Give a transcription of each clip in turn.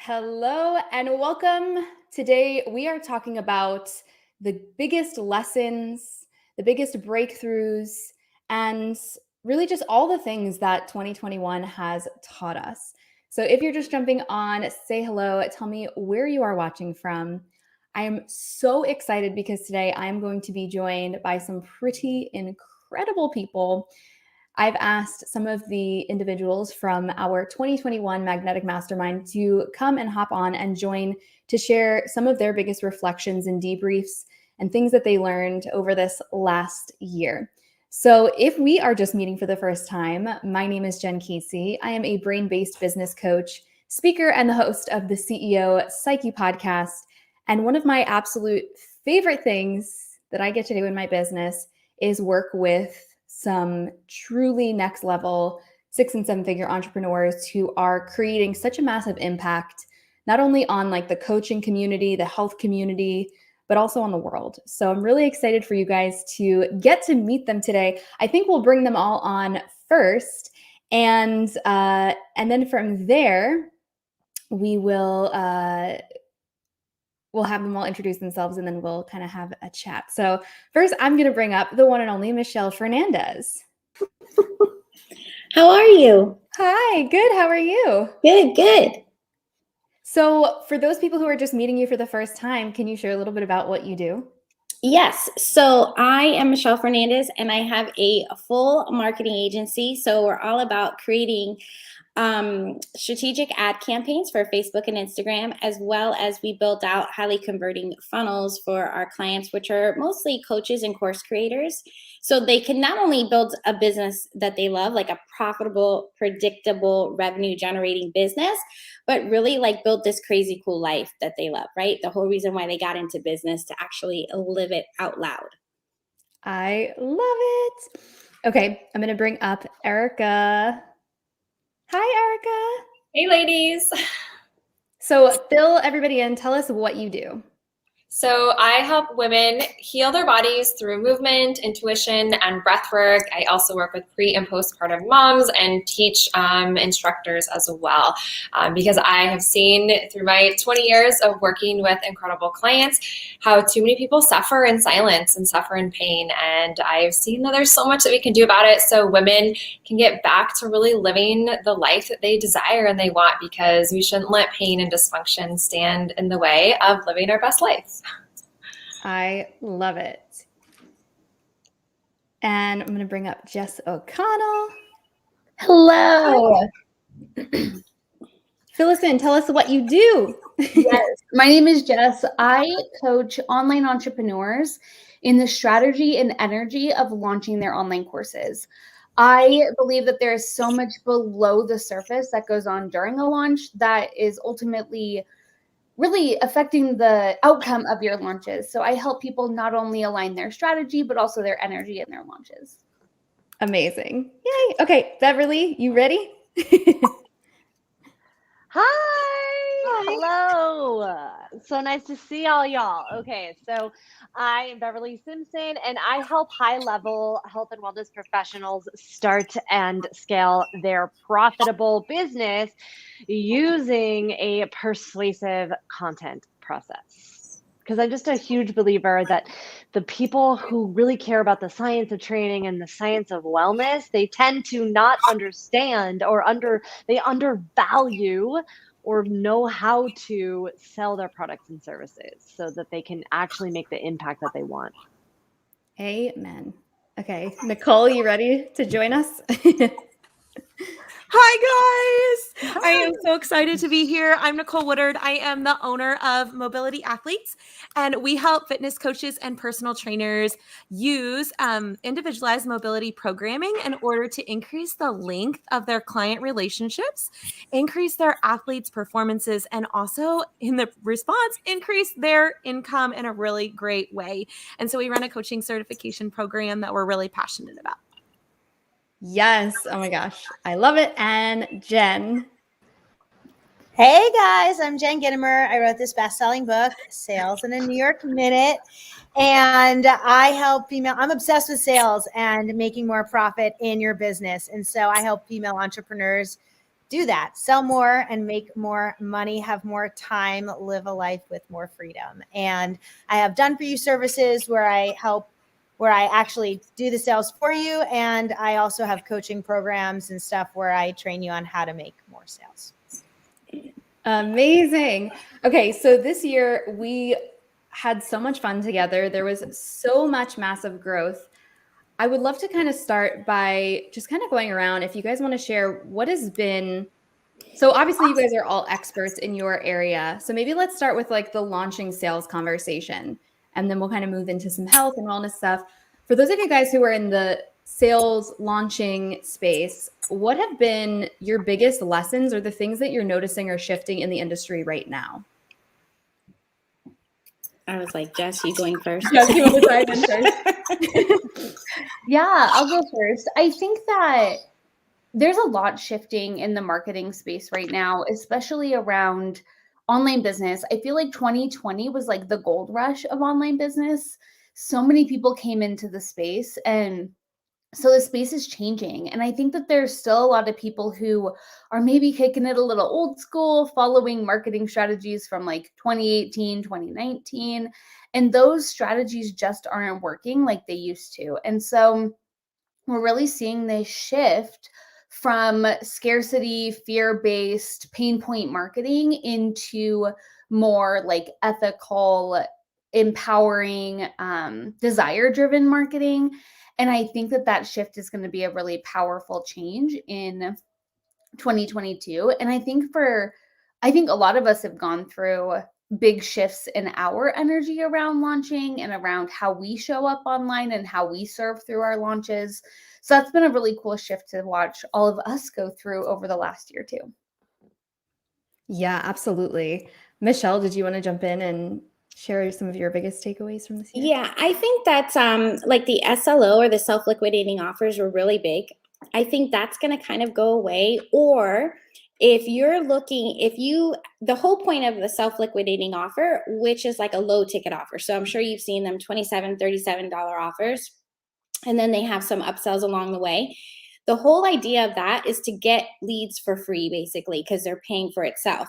Hello and welcome. Today we are talking about the biggest lessons, the biggest breakthroughs, and really just all the things that 2021 has taught us. So if you're just jumping on, say hello, tell me where you are watching from. I am so excited because today I am going to be joined by some pretty incredible people. I've asked some of the individuals from our 2021 Magnetic Mastermind to come and hop on and join to share some of their biggest reflections and debriefs and things that they learned over this last year. So if we are just meeting for the first time, my name is Jen Casey. I am a brain-based business coach, speaker, and the host of the CEO Psyche podcast. And one of my absolute favorite things that I get to do in my business is work with some truly next level 6 and 7 figure entrepreneurs who are creating such a massive impact, not only on like the coaching community, the health community, but also on the world. So I'm really excited for you guys to get to meet them today. I think we'll bring them all on first, and then from there we will we'll have them all introduce themselves, and then we'll kind of have a chat. So first, I'm going to bring up the one and only Michelle Fernandez. How are you? Hi, good. How are you? Good. So for those people who are just meeting you for the first time, can you share a little bit about what you do? Yes. So I am Michelle Fernandez, and I have a full marketing agency. So we're all about creating strategic ad campaigns for Facebook and Instagram, as well as we build out highly converting funnels for our clients, which are mostly coaches and course creators. So they can not only build a business that they love, like a profitable, predictable, revenue generating business, but really like build this crazy cool life that they love, right? The whole reason why they got into business, to actually live it out loud. I love it. Okay, I'm going to bring up Erica. Hi, Erica. Hey, ladies. So fill everybody in. Tell us what you do. So I help women heal their bodies through movement, intuition, and breath work. I also work with pre- and postpartum moms and teach instructors as well, because I have seen through my 20 years of working with incredible clients how too many people suffer in silence and suffer in pain. And I've seen that there's so much that we can do about it so women can get back to really living the life that they desire and they want, because we shouldn't let pain and dysfunction stand in the way of living our best life. I love it. And I'm going to bring up Jess O'Connell. Hello. Fill us in. Tell us what you do. Yes, my name is Jess. I coach online entrepreneurs in the strategy and energy of launching their online courses. I believe that there is so much below the surface that goes on during a launch that is ultimately really affecting the outcome of your launches. So I help people not only align their strategy, but also their energy in their launches. Amazing. Yay. Okay, Beverly, you ready? Hi. Hello. So nice to see all y'all. Okay, so I am Beverly Simpson, and I help high-level health and wellness professionals start and scale their profitable business using a persuasive content process. Because I'm just a huge believer that the people who really care about the science of training and the science of wellness, they tend to not understand or they undervalue or know how to sell their products and services so that they can actually make the impact that they want. Amen. Okay, Nicole, you ready to join us? Hi, guys. I am so excited to be here. I'm Nicole Woodard. I am the owner of Mobility Athletes, and we help fitness coaches and personal trainers use individualized mobility programming in order to increase the length of their client relationships, increase their athletes' performances, and also in the response, increase their income in a really great way. And so we run a coaching certification program that we're really passionate about. Yes. Oh my gosh. I love it. And Jen. Hey guys, I'm Jen Gitmer. I wrote this best-selling book, Sales in a New York Minute. And I help I'm obsessed with sales and making more profit in your business. And so I help female entrepreneurs do that, sell more and make more money, have more time, live a life with more freedom. And I have done for you services where I actually do the sales for you. And I also have coaching programs and stuff where I train you on how to make more sales. Amazing. Okay, so this year we had so much fun together. There was so much massive growth. I would love to kind of start by just kind of going around. If you guys want to share what has been, so obviously you guys are all experts in your area. So maybe let's start with like the launching sales conversation, and then we'll kind of move into some health and wellness stuff. For those of you guys who are in the sales launching space, what have been your biggest lessons or the things that you're noticing are shifting in the industry right now? I was like, Jess, you going first? Jess, you want to dive in first? Yeah, I'll go first. I think that there's a lot shifting in the marketing space right now, especially around online business. I feel like 2020 was like the gold rush of online business. So many people came into the space, and so the space is changing. And I think that there's still a lot of people who are maybe kicking it a little old school, following marketing strategies from like 2018, 2019. And those strategies just aren't working like they used to. And so we're really seeing this shift from scarcity, fear-based, pain point marketing into more like ethical, empowering, desire-driven marketing. And I think that that shift is going to be a really powerful change in 2022. And I think a lot of us have gone through big shifts in our energy around launching and around how we show up online and how we serve through our launches. So that's been a really cool shift to watch all of us go through over the last year too. Yeah, absolutely. Michelle, did you want to jump in and share some of your biggest takeaways from this year? Yeah, I think that's like the SLO or the self-liquidating offers were really big. I think that's going to kind of go away. Or if you're looking, the whole point of the self-liquidating offer, which is like a low ticket offer. So I'm sure you've seen them $27, $37 offers. And then they have some upsells along the way. The whole idea of that is to get leads for free, basically, because they're paying for itself.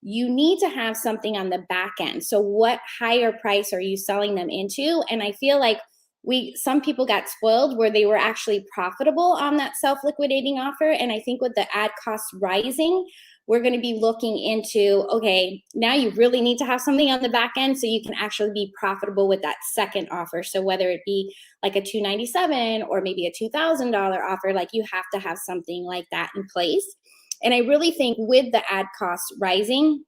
You need to have something on the back end. So what higher price are you selling them into? And I feel like some people got spoiled where they were actually profitable on that self-liquidating offer. And I think with the ad costs rising, we're going to be looking into, okay, now you really need to have something on the back end so you can actually be profitable with that second offer. So whether it be like a $297 or maybe a $2,000 offer, like you have to have something like that in place. And I really think with the ad costs rising,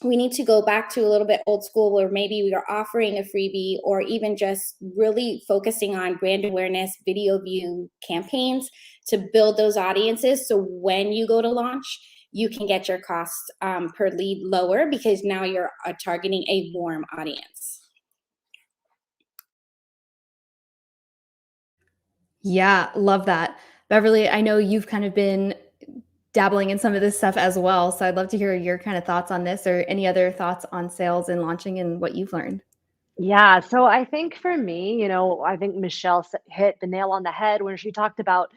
we need to go back to a little bit old school where maybe we are offering a freebie or even just really focusing on brand awareness, video view campaigns to build those audiences. So when you go to launch, you can get your costs per lead lower because now you're targeting a warm audience. Yeah, love that. Beverly, I know you've kind of been dabbling in some of this stuff as well. So I'd love to hear your kind of thoughts on this or any other thoughts on sales and launching and what you've learned. Yeah, so I think for me, I think Michelle hit the nail on the head when she talked about,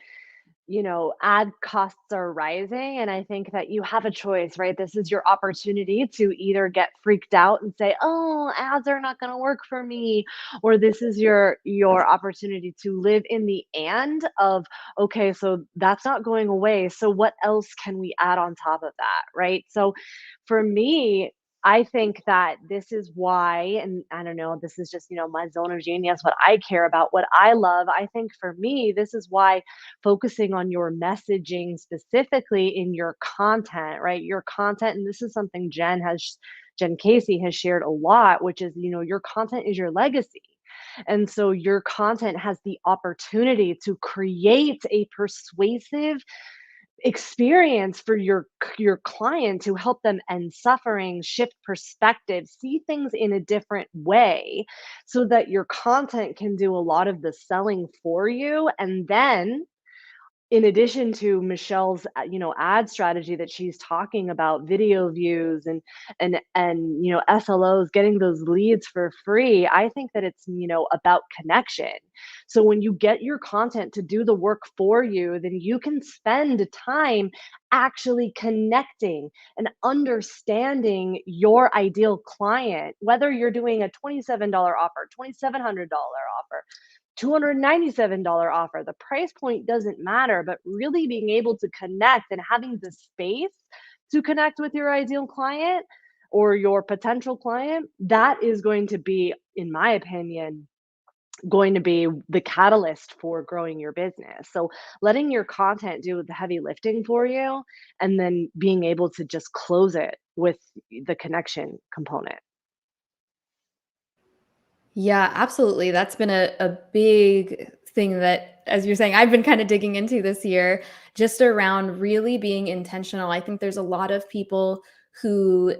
ad costs are rising. And I think that you have a choice, right? This is your opportunity to either get freaked out and say, oh, ads are not going to work for me. Or this is your opportunity to live in the and of, okay, so that's not going away. So what else can we add on top of that, right? So for me, I think that this is why, and I don't know, this is just, my zone of genius, what I care about, what I love. I think for me, this is why focusing on your messaging specifically in your content, right? Your content, and this is something Jen Casey has shared a lot, which is, your content is your legacy. And so your content has the opportunity to create a persuasive experience for your client, to help them end suffering, shift perspective, see things in a different way so that your content can do a lot of the selling for you. And then in addition to Michelle's, ad strategy that she's talking about, video views and SLOs, getting those leads for free, I think that it's, about connection. So when you get your content to do the work for you, then you can spend time actually connecting and understanding your ideal client, whether you're doing a $27 offer, $2,700 offer, $297 offer. The price point doesn't matter, but really being able to connect and having the space to connect with your ideal client or your potential client, that is going to be, in my opinion, going to be the catalyst for growing your business. So letting your content do the heavy lifting for you and then being able to just close it with the connection component. Yeah, absolutely. That's been a big thing that, as you're saying, I've been kind of digging into this year, just around really being intentional. I think there's a lot of people who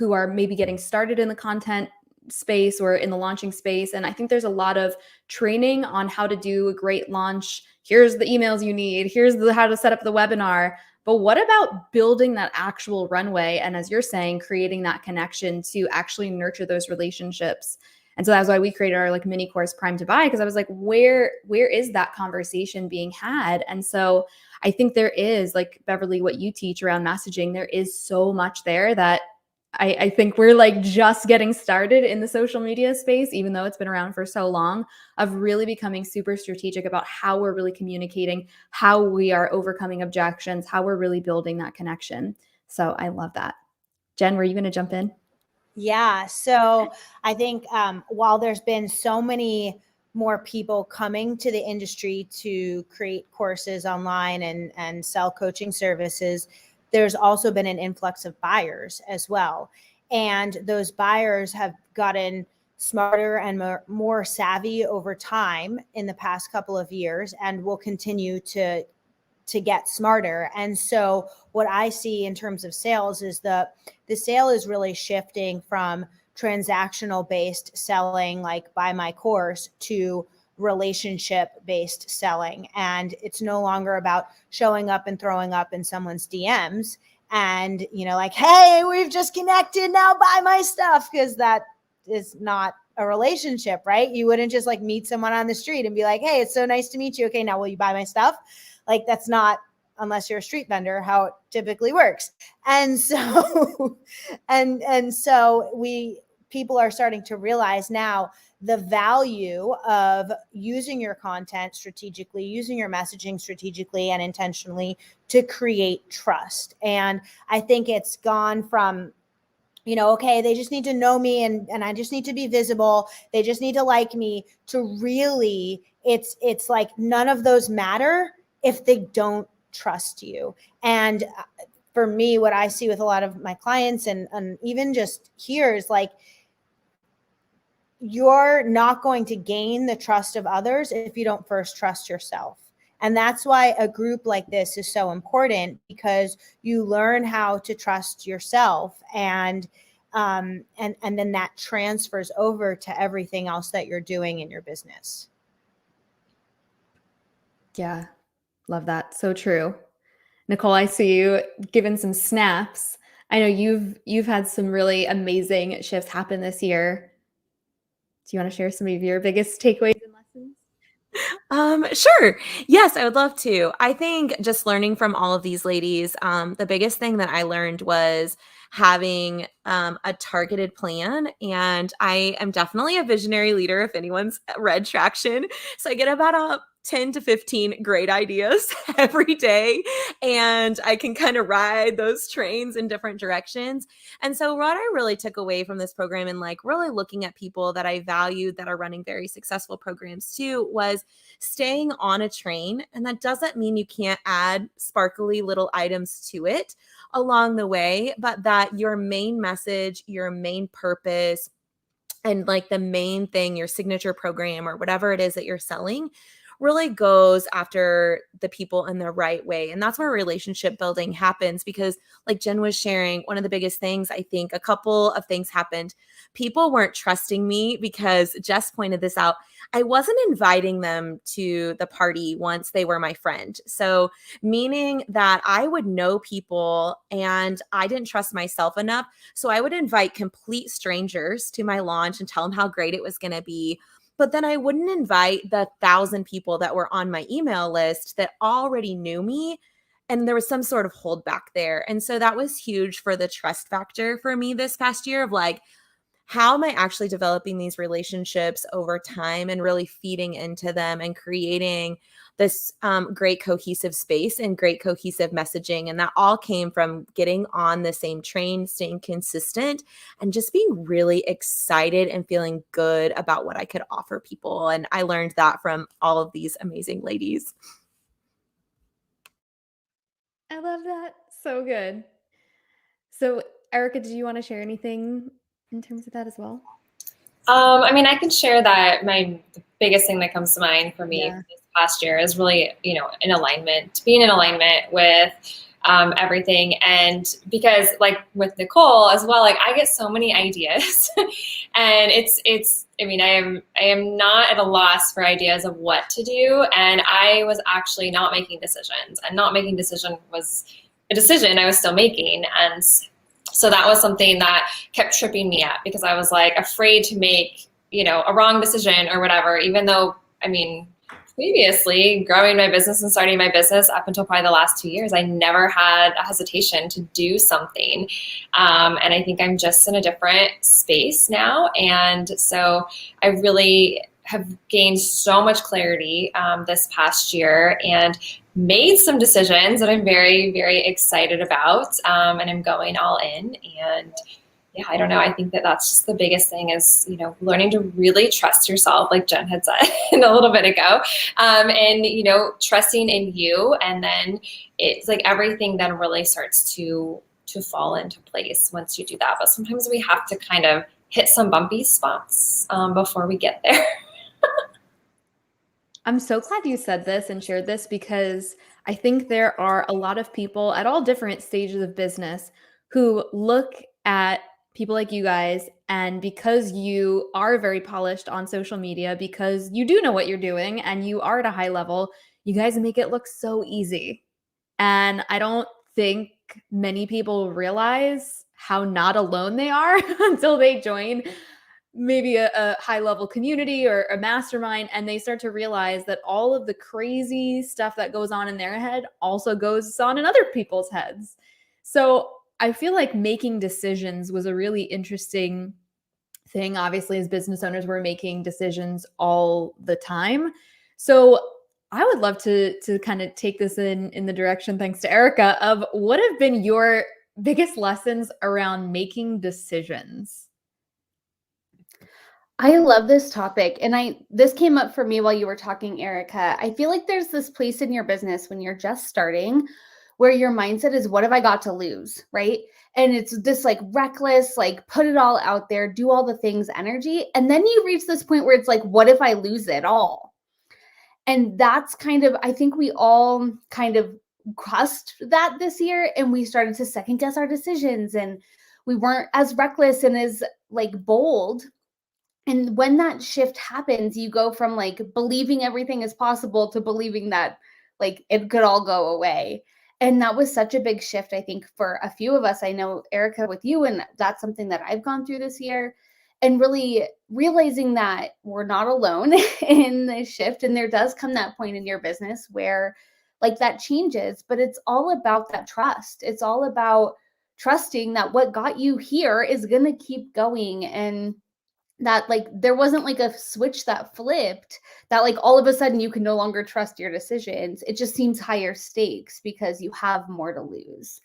are maybe getting started in the content space or in the launching space. And I think there's a lot of training on how to do a great launch. Here's the emails you need. Here's how to set up the webinar. But what about building that actual runway? And as you're saying, creating that connection to actually nurture those relationships. And so that's why we created our like mini course Prime to Buy, because I was like, where is that conversation being had? And so I think there is, like, Beverly, what you teach around messaging, there is so much there that I think we're like just getting started in the social media space, even though it's been around for so long, of really becoming super strategic about how we're really communicating, how we are overcoming objections, how we're really building that connection. So I love that. Jen, were you going to jump in? Yeah. So I think while there's been so many more people coming to the industry to create courses online and sell coaching services, there's also been an influx of buyers as well. And those buyers have gotten smarter and more savvy over time in the past couple of years and will continue to get smarter. And so what I see in terms of sales is the sale is really shifting from transactional based selling, like buy my course, to relationship based selling. And it's no longer about showing up and throwing up in someone's DMs and, like, hey, we've just connected, now buy my stuff, because that is not a relationship, right? You wouldn't just like meet someone on the street and be like, hey, it's so nice to meet you. Okay, now will you buy my stuff? Like, that's not, unless you're a street vendor, how it typically works. And so, and so people are starting to realize now the value of using your content strategically, using your messaging strategically and intentionally to create trust. And I think it's gone from, okay, they just need to know me and I just need to be visible. They just need to like me, to really, it's like none of those matter if they don't trust you. And for me, what I see with a lot of my clients and even just here is like, you're not going to gain the trust of others if you don't first trust yourself. And that's why a group like this is so important, because you learn how to trust yourself, and then that transfers over to everything else that you're doing in your business. Yeah, love that. So true. Nicole, I see you giving some snaps. I know you've had some really amazing shifts happen this year. Do you want to share some of your biggest takeaways and lessons? Sure. Yes, I would love to. I think just learning from all of these ladies, the biggest thing that I learned was having a targeted plan. And I am definitely a visionary leader, if anyone's read Traction. So I get about 10 to 15 great ideas every day, and I can kind of ride those trains in different directions. And so what I really took away from this program, and like really looking at people that I valued that are running very successful programs too, was staying on a train. And that doesn't mean you can't add sparkly little items to it along the way, but that your main message, your main purpose, and like the main thing, your signature program or whatever it is that you're selling, really goes after the people in the right way. And that's where relationship building happens, because like Jen was sharing, one of the biggest things, I think a couple of things happened. People weren't trusting me because Jess pointed this out. I wasn't inviting them to the party once they were my friend. So meaning that I would know people and I didn't trust myself enough. So I would invite complete strangers to my launch and tell them how great it was going to be. But then I wouldn't invite the 1,000 people that were on my email list that already knew me. And there was some sort of holdback there. And so that was huge for the trust factor for me this past year of like, how am I actually developing these relationships over time and really feeding into them and creating this great cohesive space and great cohesive messaging. And that all came from getting on the same train, staying consistent, and just being really excited and feeling good about what I could offer people. And I learned that from all of these amazing ladies. I love that. So good. So, Erica, did you want to share anything in terms of that as well? I mean, I can share that the biggest thing that comes to mind for me this past year is really, being in alignment with everything. And because like with Nicole as well, like I get so many ideas and I am not at a loss for ideas of what to do. And I was actually not making decisions, and not making decision was a decision I was still making. And so that was something that kept tripping me up, because I was like afraid to make, a wrong decision or whatever, even though, previously growing my business and starting my business up until probably the last 2 years, I never had a hesitation to do something. And I think I'm just in a different space now. And so I really have gained so much clarity this past year and made some decisions that I'm very, very excited about. And I'm going all in. And yeah, I don't know. I think that that's just the biggest thing is, learning to really trust yourself, like Jen had said a little bit ago, and, trusting in you. And then it's like everything then really starts to fall into place once you do that. But sometimes we have to kind of hit some bumpy spots before we get there. I'm so glad you said this and shared this, because I think there are a lot of people at all different stages of business who look at people like you guys, and because you are very polished on social media, because you do know what you're doing and you are at a high level, you guys make it look so easy. And I don't think many people realize how not alone they are until they join maybe a high level community or a mastermind, and they start to realize that all of the crazy stuff that goes on in their head also goes on in other people's heads. So I feel like making decisions was a really interesting thing. Obviously, as business owners, we're making decisions all the time. So I would love to kind of take this in the direction, thanks to Erica, of what have been your biggest lessons around making decisions? I love this topic. And this came up for me while you were talking, Erica. I feel like there's this place in your business when you're just starting where your mindset is, what have I got to lose? Right. And it's this like reckless, like put it all out there, do all the things energy. And then you reach this point where it's like, what if I lose it all? And that's kind of, I think we all kind of crossed that this year, and we started to second guess our decisions, and we weren't as reckless and as like bold. And when that shift happens, you go from like believing everything is possible to believing that like it could all go away. And that was such a big shift, I think, for a few of us. I know, Erica, with you, and that's something that I've gone through this year, and really realizing that we're not alone in this shift. And there does come that point in your business where like that changes, but it's all about that trust. It's all about trusting that what got you here is going to keep going. And that like there wasn't like a switch that flipped that like all of a sudden you can no longer trust your decisions. It just seems higher stakes because you have more to lose.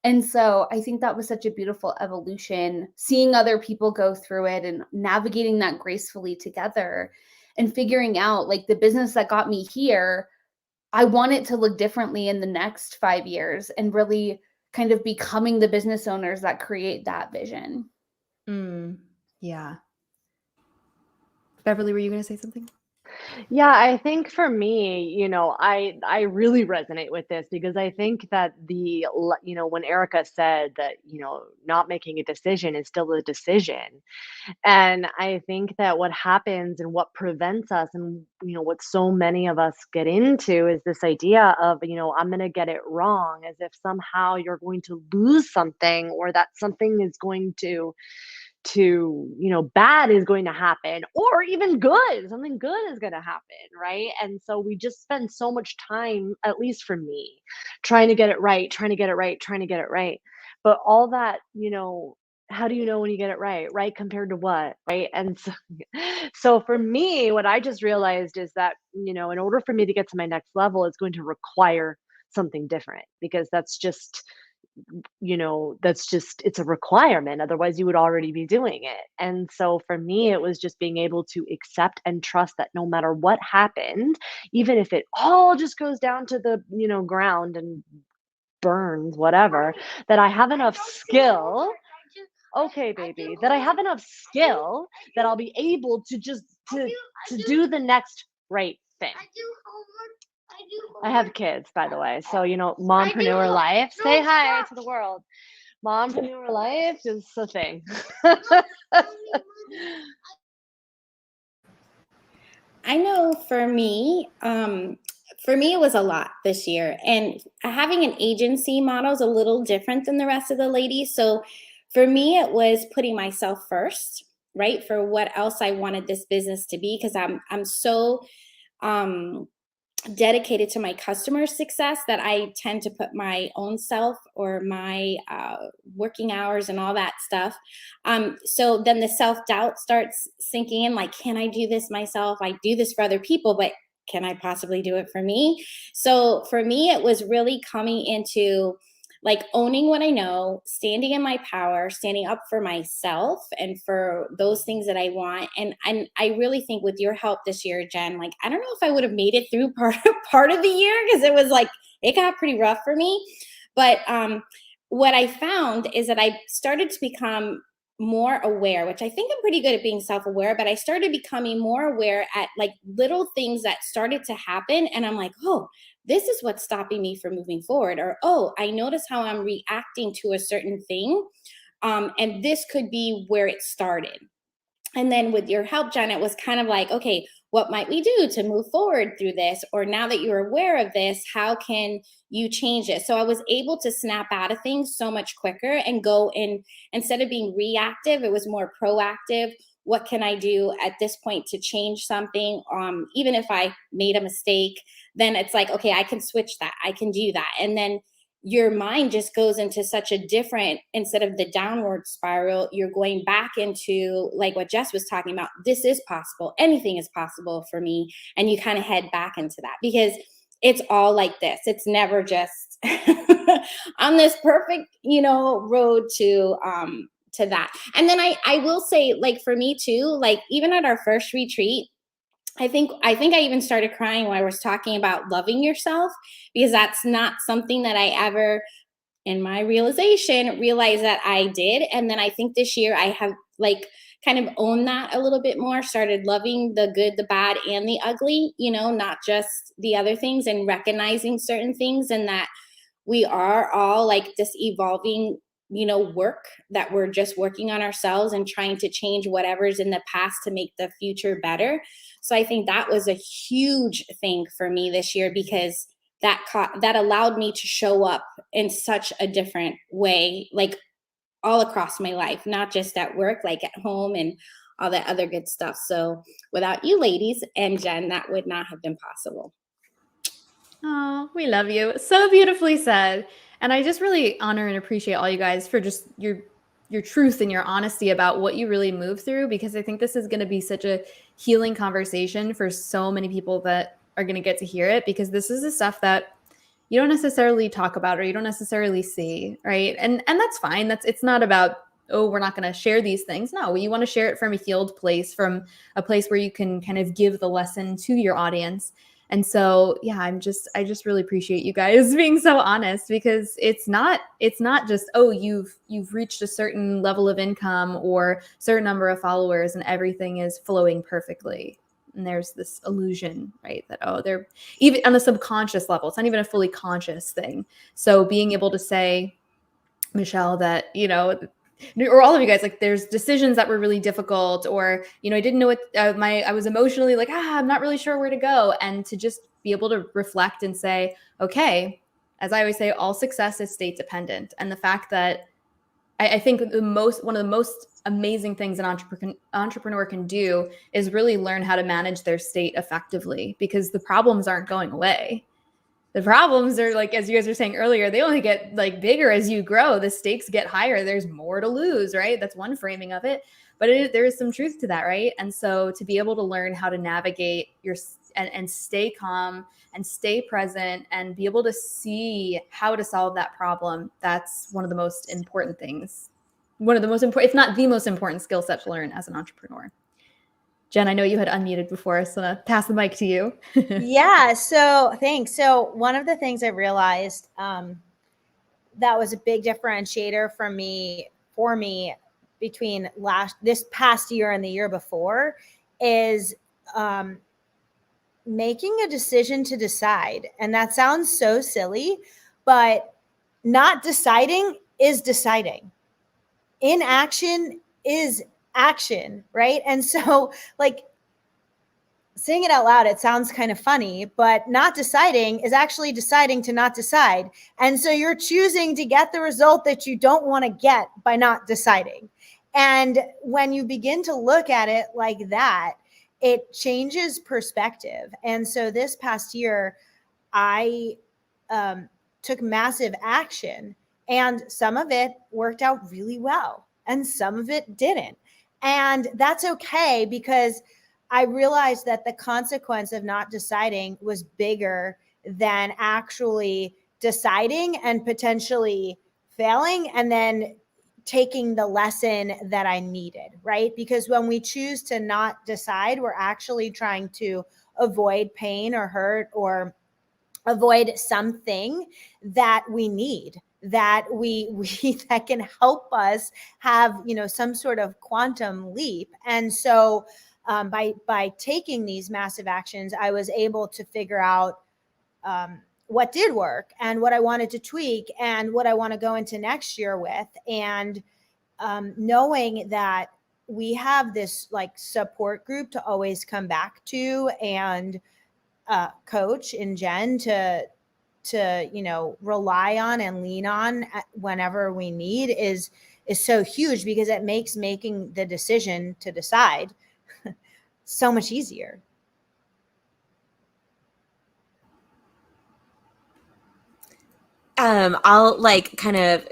And so I think that was such a beautiful evolution, seeing other people go through it and navigating that gracefully together and figuring out like the business that got me here, I want it to look differently in the next 5 years, and really kind of becoming the business owners that create that vision. Yeah. Beverly, were you going to say something? Yeah, I think for me, I really resonate with this because I think that when Erica said that, not making a decision is still a decision. And I think that what happens and what prevents us and, what so many of us get into is this idea of, I'm going to get it wrong, as if somehow you're going to lose something, or that something is going to bad is going to happen, or even good, something good is going to happen, right? And so we just spend so much time, at least for me, trying to get it right, trying to get it right, trying to get it right. But all that, how do you know when you get it right? Right compared to what, right? And so, so for me, what I just realized is that, in order for me to get to my next level, it's going to require something different, because it's a requirement. Otherwise, you would already be doing it. And so for me, it was just being able to accept and trust that no matter what happened, even if it all just goes down to the, ground and burns, whatever, that I have enough skill. Okay, baby, that I have enough skill that I'll be able to just to do the next right thing. I have kids, by the way. So, mompreneur life. Say hi to the world. Mompreneur life is a thing. I know for me, it was a lot this year. And having an agency model is a little different than the rest of the ladies. So for me, it was putting myself first, right? For what else I wanted this business to be, because I'm so dedicated to my customer success that I tend to put my own self or my working hours and all that stuff. So then the self-doubt starts sinking in, like, can I do this myself? I do this for other people, but can I possibly do it for me? So for me, it was really coming into like owning what I know, standing in my power, standing up for myself and for those things that I want. And I really think with your help this year, Jen, like, I don't know if I would have made it through part of the year, because it was like, it got pretty rough for me. But what I found is that I started to become more aware, which I think I'm pretty good at being self-aware, but I started becoming more aware at like little things that started to happen. And I'm like, oh, this is what's stopping me from moving forward. Or, oh, I notice how I'm reacting to a certain thing. And this could be where it started. And then with your help, Jen, it was kind of like, okay, what might we do to move forward through this? Or now that you're aware of this, how can you change it? So I was able to snap out of things so much quicker and go in, instead of being reactive, it was more proactive. What can I do at this point to change something? Even if I made a mistake, then it's like, okay, I can switch that. I can do that. And then your mind just goes into such a different, instead of the downward spiral, you're going back into like what Jess was talking about. This is possible. Anything is possible for me. And you kind of head back into that, because it's all like this. It's never just on this perfect, road to that. And then I will say, like, for me too, like even at our first retreat, I think I even started crying when I was talking about loving yourself, because that's not something that I ever, in my realization, realized that I did. And then I think this year I have like kind of owned that a little bit more, started loving the good, the bad, and the ugly, not just the other things, and recognizing certain things, and that we are all like this evolving work, that we're just working on ourselves and trying to change whatever's in the past to make the future better. So I think that was a huge thing for me this year, because that allowed me to show up in such a different way, like all across my life, not just at work, like at home and all that other good stuff. So without you ladies and Jen, that would not have been possible. Oh, we love you. So beautifully said. And I just really honor and appreciate all you guys for just your truth and your honesty about what you really move through, because I think this is going to be such a healing conversation for so many people that are going to get to hear it, because this is the stuff that you don't necessarily talk about or you don't necessarily see, right? And that's fine. It's not about, oh, we're not going to share these things. No, you want to share it from a healed place, from a place where you can kind of give the lesson to your audience. And so, yeah, I just really appreciate you guys being so honest, because it's not just, oh, you've reached a certain level of income or certain number of followers and everything is flowing perfectly. And there's this illusion, right? That, oh, they're even on a subconscious level. It's not even a fully conscious thing. So being able to say, Michelle, that, or all of you guys, like there's decisions that were really difficult, or, I didn't know what I was emotionally like, I'm not really sure where to go. And to just be able to reflect and say, okay, as I always say, all success is state dependent. And the fact that I think one of the most amazing things an entrepreneur can do is really learn how to manage their state effectively, because the problems aren't going away. The problems are, like, as you guys were saying earlier, they only get like bigger as you grow. The stakes get higher. There's more to lose, right? That's one framing of it. But there is some truth to that, right? And so to be able to learn how to navigate and stay calm and stay present and be able to see how to solve that problem, that's one of the most important things. One of the most important, if not the most important skill set to learn as an entrepreneur. Jen, I know you had unmuted before, so I'm going to pass the mic to you. Yeah, so thanks. So one of the things I realized that was a big differentiator for me between this past year and the year before is making a decision to decide. And that sounds so silly, but not deciding is deciding. Inaction is action, right? And so, like, saying it out loud, it sounds kind of funny, but not deciding is actually deciding to not decide. And so you're choosing to get the result that you don't want to get by not deciding. And when you begin to look at it like that, it changes perspective. And so this past year, I took massive action, and some of it worked out really well, and some of it didn't. And that's okay, because I realized that the consequence of not deciding was bigger than actually deciding and potentially failing and then taking the lesson that I needed, right? Because when we choose to not decide, we're actually trying to avoid pain or hurt or avoid something that we need, that we that can help us have, some sort of quantum leap. And so by taking these massive actions, I was able to figure out what did work and what I wanted to tweak and what I want to go into next year with. And knowing that we have this like support group to always come back to, and coach in Jen to rely on and lean on whenever we need is so huge, because it makes making the decision to decide so much easier. I'll kind of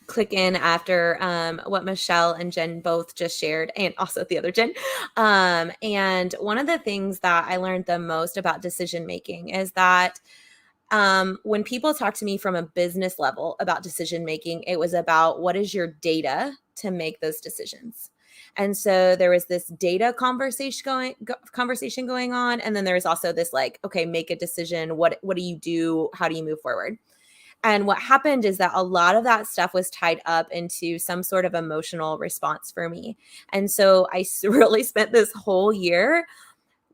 click in after what Michelle and Jen both just shared, and also the other Jen. And one of the things that I learned the most about decision making is that when people talk to me from a business level about decision making, it was about what is your data to make those decisions. And so there was this data conversation going on, and then there was also this okay, make a decision. What do you do? How do you move forward? And what happened is that a lot of that stuff was tied up into some sort of emotional response for me. And so I really spent this whole year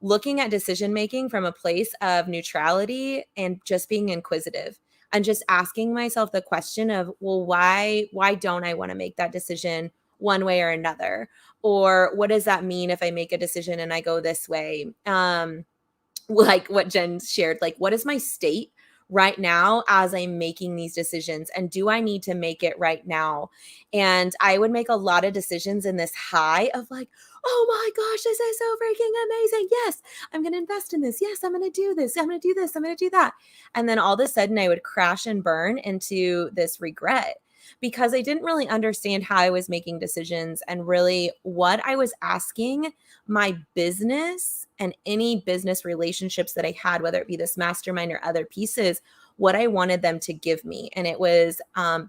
looking at decision-making from a place of neutrality and just being inquisitive and just asking myself the question of, well, why don't I want to make that decision one way or another? Or what does that mean if I make a decision and I go this way? Like what Jen shared, what is my state right now as I'm making these decisions? And do I need to make it right now? And I would make a lot of decisions in this high of oh my gosh, this is so freaking amazing. Yes, I'm going to invest in this. Yes, I'm going to do this. I'm going to do this. I'm going to do that. And then all of a sudden I would crash and burn into this regret, because I didn't really understand how I was making decisions and really what I was asking my business and any business relationships that I had, whether it be this mastermind or other pieces, what I wanted them to give me. And it was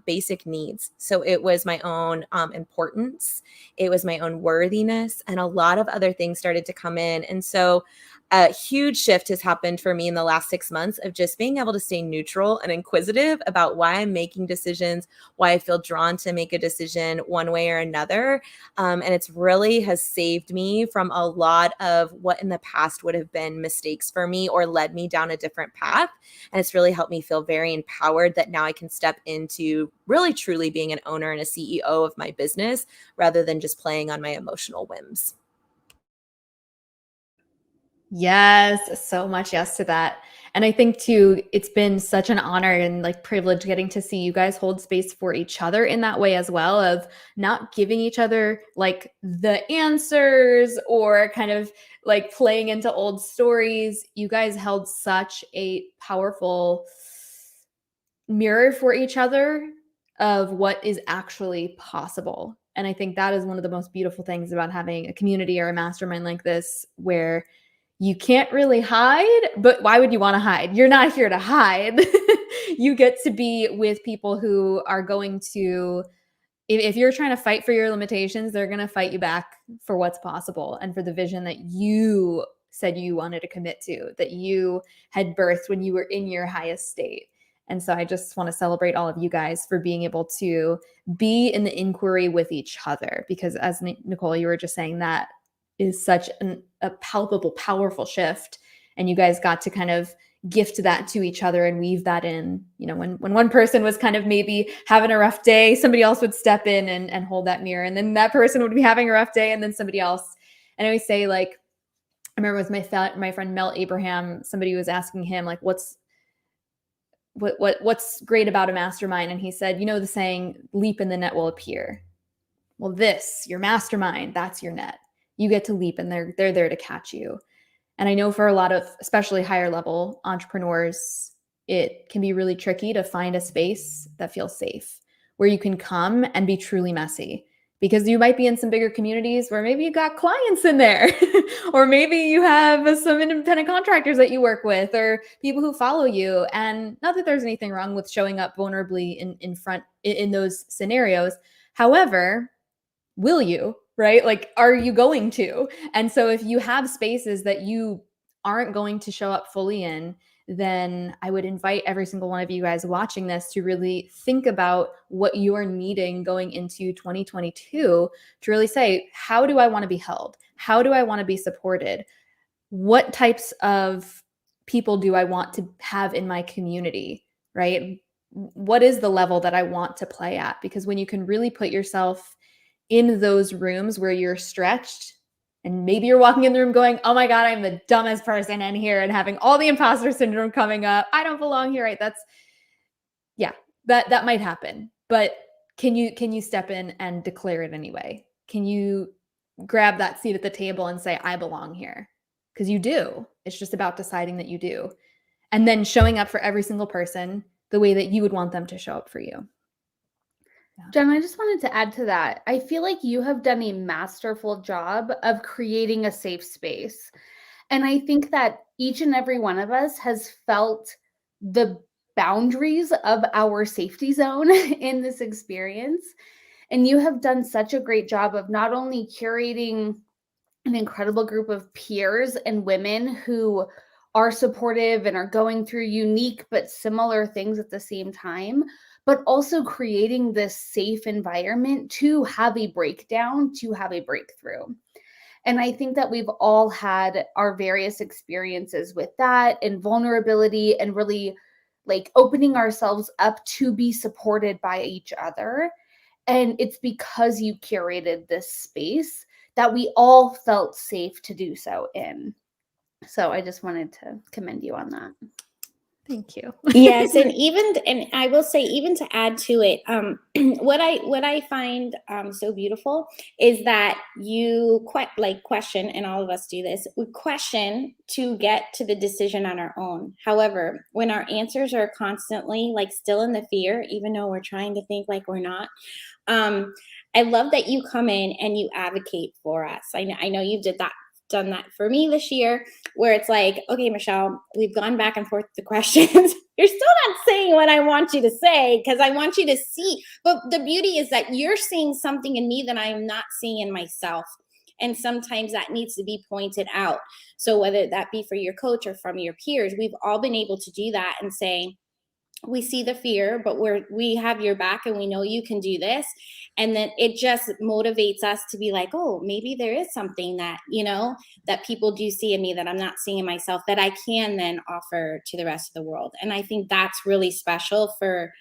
basic needs. So it was my own importance. It was my own worthiness, and a lot of other things started to come in. And so a huge shift has happened for me in the last 6 months of just being able to stay neutral and inquisitive about why I'm making decisions, why I feel drawn to make a decision one way or another. And it's really has saved me from a lot of what in the past would have been mistakes for me or led me down a different path. And it's really helped me feel very empowered that now I can step into really truly being an owner and a CEO of my business rather than just playing on my emotional whims. Yes, so much yes to that. And I think too, it's been such an honor and like privilege getting to see you guys hold space for each other in that way as well, of not giving each other like the answers or kind of like playing into old stories. You guys held such a powerful mirror for each other of what is actually possible. And I think that is one of the most beautiful things about having a community or a mastermind like this, where you can't really hide, but why would you want to hide? You're not here to hide. You get to be with people who are going to, if you're trying to fight for your limitations, they're going to fight you back for what's possible and for the vision that you said you wanted to commit to, that you had birthed when you were in your highest state. And so I just want to celebrate all of you guys for being able to be in the inquiry with each other, because as Nicole, you were just saying, that is such a palpable, powerful shift. And you guys got to kind of gift that to each other and weave that in. You know, when one person was kind of maybe having a rough day, somebody else would step in and hold that mirror. And then that person would be having a rough day, and then somebody else. And I always say, like, I remember with my friend Mel Abraham, somebody was asking him, like, what's great about a mastermind? And he said, you know, the saying, leap and the net will appear. Well, your mastermind, that's your net. You get to leap and they're there to catch you. And I know for a lot of, especially higher level entrepreneurs, it can be really tricky to find a space that feels safe, where you can come and be truly messy, because you might be in some bigger communities where maybe you got clients in there, or maybe you have some independent contractors that you work with, or people who follow you. And not that there's anything wrong with showing up vulnerably in front in those scenarios. However, will you? Right? Like, are you going to? And so if you have spaces that you aren't going to show up fully in, then I would invite every single one of you guys watching this to really think about what you are needing going into 2022, to really say, how do I want to be held? How do I want to be supported? What types of people do I want to have in my community? Right? What is the level that I want to play at? Because when you can really put yourself in those rooms where you're stretched, and maybe you're walking in the room going, oh my God, I'm the dumbest person in here, and having all the imposter syndrome coming up. I don't belong here, right? That might happen. But can you step in and declare it anyway? Can you grab that seat at the table and say, I belong here? Because you do. It's just about deciding that you do. And then showing up for every single person the way that you would want them to show up for you. Jen, I just wanted to add to that. I feel like you have done a masterful job of creating a safe space. And I think that each and every one of us has felt the boundaries of our safety zone in this experience. And you have done such a great job of not only curating an incredible group of peers and women who are supportive and are going through unique but similar things at the same time, but also creating this safe environment to have a breakdown, to have a breakthrough. And I think that we've all had our various experiences with that and vulnerability, and really like opening ourselves up to be supported by each other. And it's because you curated this space that we all felt safe to do so in. So I just wanted to commend you on that. Thank you. Yes, and I will say, even to add to it, what I find so beautiful is that you question, and all of us do this. We question to get to the decision on our own. However, when our answers are constantly like still in the fear, even though we're trying to think like we're not, I love that you come in and you advocate for us. I know you did that done that for me this year, where it's like, okay, Michelle, we've gone back and forth with the questions. You're still not saying what I want you to say, because I want you to see. But the beauty is that you're seeing something in me that I'm not seeing in myself. And sometimes that needs to be pointed out. So whether that be for your coach or from your peers, we've all been able to do that and say, we see the fear, but we have your back and we know you can do this. And then it just motivates us to be like, oh, maybe there is something that, you know, that people do see in me that I'm not seeing in myself, that I can then offer to the rest of the world. And I think that's really special for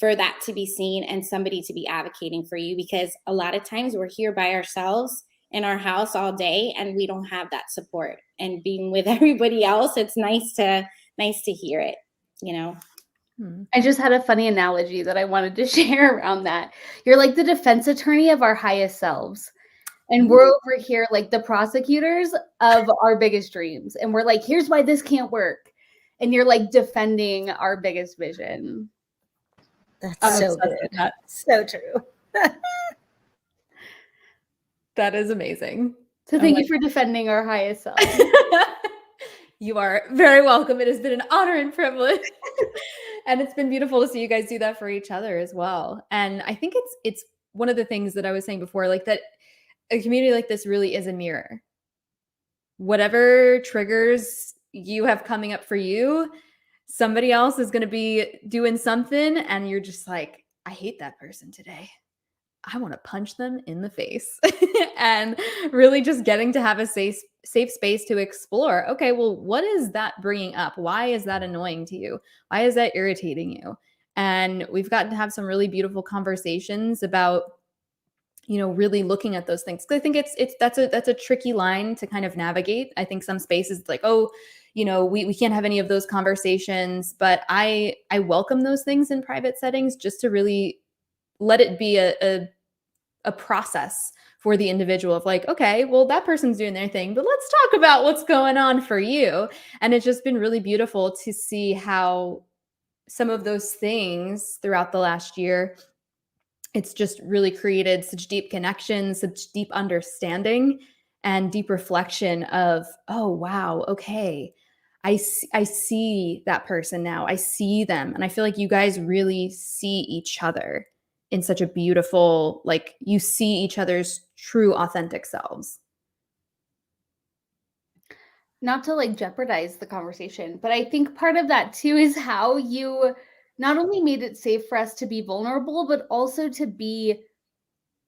that to be seen and somebody to be advocating for you, because a lot of times we're here by ourselves in our house all day and we don't have that support. And being with everybody else, it's nice to hear it, you know. I just had a funny analogy that I wanted to share around that. You're like the defense attorney of our highest selves. And we're over here like the prosecutors of our biggest dreams. And we're like, here's why this can't work. And you're like defending our biggest vision. That's so good. So true. That is amazing. So thank you for defending our highest self. You are very welcome. It has been an honor and privilege. And it's been beautiful to see you guys do that for each other as well. And I think it's one of the things that I was saying before, like that a community like this really is a mirror. Whatever triggers you have coming up for you, somebody else is going to be doing something and you're just like, I hate that person today. I want to punch them in the face. And really just getting to have a safe space to explore. Okay, well, what is that bringing up? Why is that annoying to you? Why is that irritating you? And we've gotten to have some really beautiful conversations about, you know, really looking at those things. 'Cause I think that's a tricky line to kind of navigate. I think some spaces like, oh, you know, we can't have any of those conversations, but I welcome those things in private settings just to really let it be a process for the individual of like, okay, well, that person's doing their thing, but let's talk about what's going on for you. And it's just been really beautiful to see how some of those things throughout the last year, it's just really created such deep connections, such deep understanding and deep reflection of, oh, wow, okay, I see that person now. I see them. And I feel like you guys really see each other in such a beautiful, like you see each other's true authentic selves. Not to like jeopardize the conversation, but I think part of that too is how you not only made it safe for us to be vulnerable, but also to be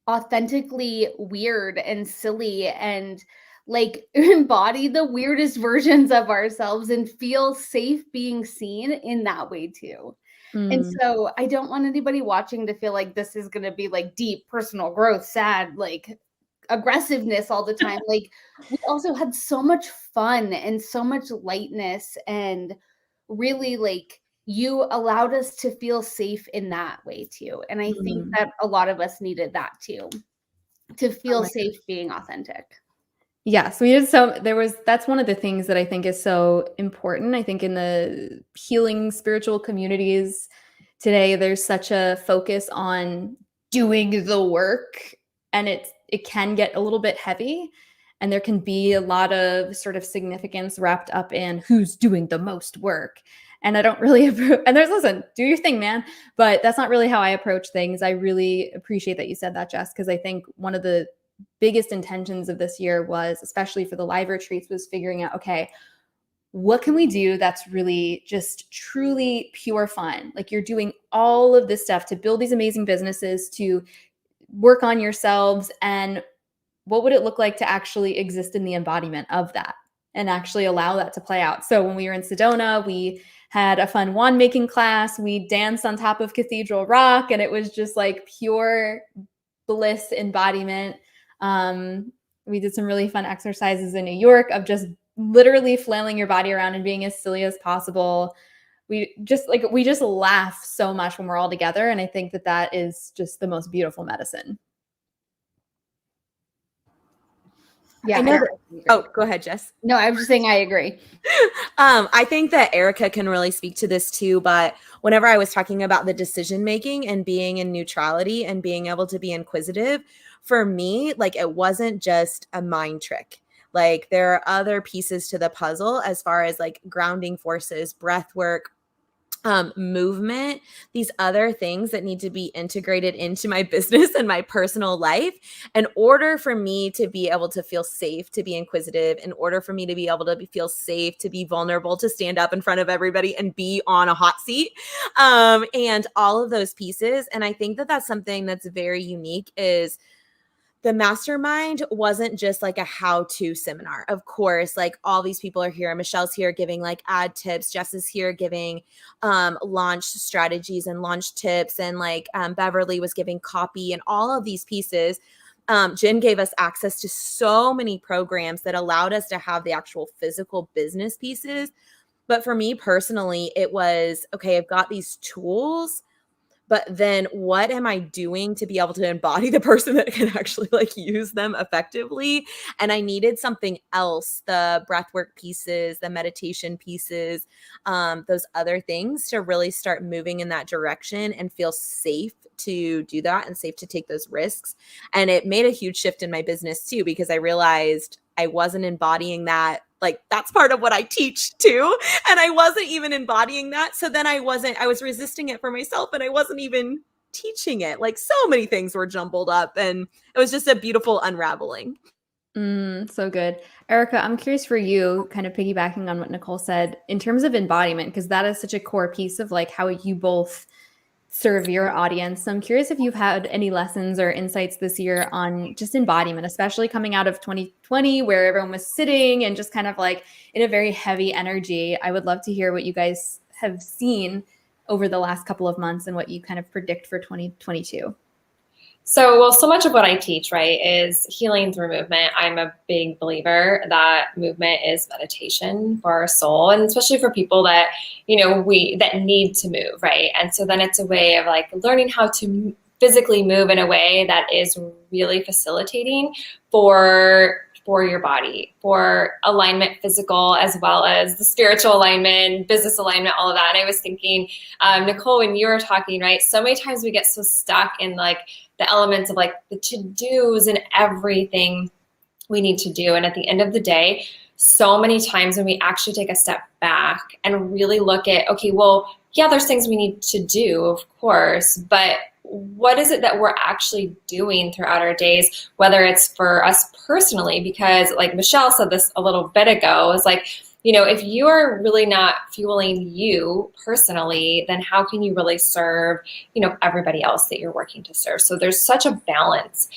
authentically weird and silly and like embody the weirdest versions of ourselves and feel safe being seen in that way too. And so I don't want anybody watching to feel like this is going to be like deep personal growth, sad, like aggressiveness all the time. Like we also had so much fun and so much lightness, and really like you allowed us to feel safe in that way too. And I think that a lot of us needed that too, to feel safe being authentic. Yes, that's one of the things that I think is so important. I think in the healing spiritual communities today, there's such a focus on doing the work, and it can get a little bit heavy, and there can be a lot of sort of significance wrapped up in who's doing the most work. And I don't really, listen, do your thing, man. But that's not really how I approach things. I really appreciate that you said that, Jess, because I think one of the biggest intentions of this year was, especially for the live retreats, was figuring out, okay, what can we do that's really just truly pure fun? Like you're doing all of this stuff to build these amazing businesses, to work on yourselves, and what would it look like to actually exist in the embodiment of that and actually allow that to play out? So when we were in Sedona, we had a fun wand making class. We danced on top of Cathedral Rock, and it was just like pure bliss embodiment. We did some really fun exercises in New York of just literally flailing your body around and being as silly as possible. We just laugh so much when we're all together. And I think that is just the most beautiful medicine. Yeah. Oh, go ahead, Jess. No, I was just saying I agree. I think that Erica can really speak to this too, but whenever I was talking about the decision making and being in neutrality and being able to be inquisitive, for me, like it wasn't just a mind trick. Like there are other pieces to the puzzle as far as like grounding forces, breath work, movement, these other things that need to be integrated into my business and my personal life in order for me to be able to feel safe, to be inquisitive, in order for me to be able to feel safe, to be vulnerable, to stand up in front of everybody and be on a hot seat, and all of those pieces. And I think that that's something that's very unique is the mastermind wasn't just like a how-to seminar. Of course, like all these people are here. Michelle's here giving like ad tips. Jess is here giving launch strategies and launch tips. And like Beverly was giving copy and all of these pieces. Jen gave us access to so many programs that allowed us to have the actual physical business pieces. But for me personally, it was, okay, I've got these tools, but then what am I doing to be able to embody the person that can actually like use them effectively? And I needed something else, the breathwork pieces, the meditation pieces, those other things to really start moving in that direction and feel safe to do that and safe to take those risks. And it made a huge shift in my business too, because I realized I wasn't embodying that. Like that's part of what I teach too. And I wasn't even embodying that. So then I was resisting it for myself and I wasn't even teaching it. Like so many things were jumbled up and it was just a beautiful unraveling. So good. Erica, I'm curious for you, kind of piggybacking on what Nicole said in terms of embodiment, because that is such a core piece of like how you both serve your audience. So I'm curious if you've had any lessons or insights this year on just embodiment, especially coming out of 2020 where everyone was sitting and just kind of like in a very heavy energy. I would love to hear what you guys have seen over the last couple of months and what you kind of predict for 2022. So much of what I teach, right, is healing through movement. I'm a big believer that movement is meditation for our soul, and especially for people that, that need to move, right? And so then it's a way of like learning how to physically move in a way that is really facilitating for your body, for alignment, physical, as well as the spiritual alignment, business alignment, all of that. And I was thinking, Nicole, when you were talking, right, so many times we get so stuck in like the elements of like the to-dos and everything we need to do. And at the end of the day, so many times when we actually take a step back and really look at, okay, well, yeah, there's things we need to do, of course, but what is it that we're actually doing throughout our days, whether it's for us personally, because like Michelle said this a little bit ago, it's like, if you are really not fueling you personally, then how can you really serve, everybody else that you're working to serve? So there's such a balance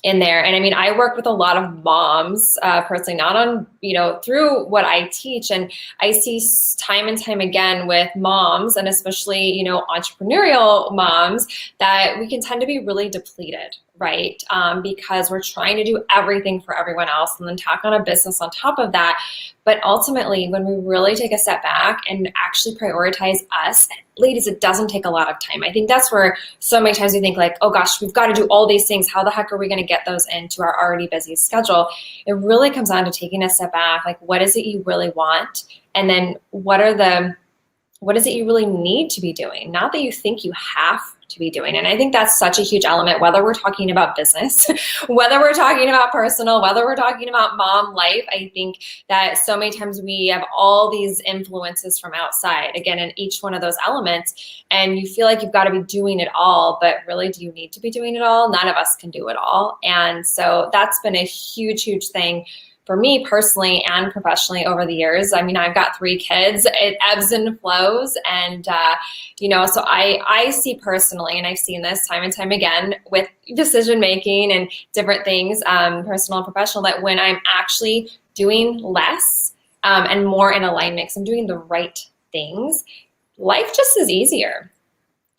in there. And I mean, I work with a lot of moms personally, not on, through what I teach. And I see time and time again with moms, and especially, entrepreneurial moms, that we can tend to be really depleted, right? Because we're trying to do everything for everyone else and then tack on a business on top of that. But ultimately, when we really take a step back and actually prioritize us, ladies, it doesn't take a lot of time. I think that's where so many times we think like, oh gosh, we've got to do all these things. How the heck are we going to get those into our already busy schedule? It really comes down to taking a step back. Like, what is it you really want? And then what is it you really need to be doing? Not that you think you have to be doing. And I think that's such a huge element, whether we're talking about business, whether we're talking about personal, whether we're talking about mom life. I think that so many times we have all these influences from outside, again, in each one of those elements, and you feel like you've got to be doing it all, but really, do you need to be doing it all? None of us can do it all. And so that's been a huge, huge thing for me personally and professionally over the years. I mean, I've got 3 kids. It ebbs and flows. And, so I see personally, and I've seen this time and time again with decision-making and different things, personal and professional, that when I'm actually doing less and more in alignment, because I'm doing the right things, life just is easier.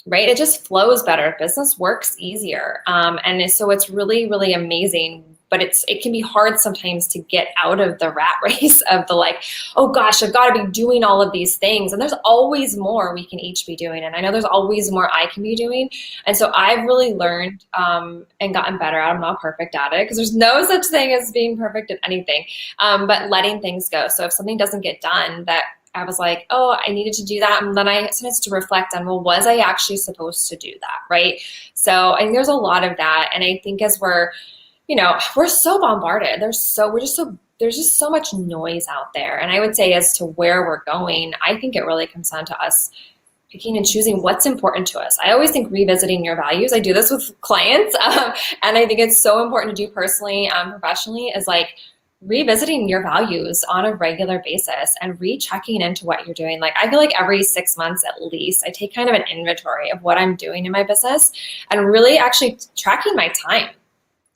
Right? It just flows better. Business works easier. And so it's really, really amazing. But it can be hard sometimes to get out of the rat race of the like, oh gosh, I've got to be doing all of these things. And there's always more we can each be doing. And I know there's always more I can be doing. And so I've really learned and gotten better at it. I'm not perfect at it because there's no such thing as being perfect at anything, but letting things go. So if something doesn't get done that I was like, oh, I needed to do that. And then I started to reflect on, well, was I actually supposed to do that? Right. So I think there's a lot of that. And I think as we're we're so bombarded. There's just so much noise out there. And I would say as to where we're going, I think it really comes down to us picking and choosing what's important to us. I always think revisiting your values. I do this with clients. And I think it's so important to do personally, professionally, is like revisiting your values on a regular basis and rechecking into what you're doing. Like, I feel like every 6 months at least, I take kind of an inventory of what I'm doing in my business and really actually tracking my time.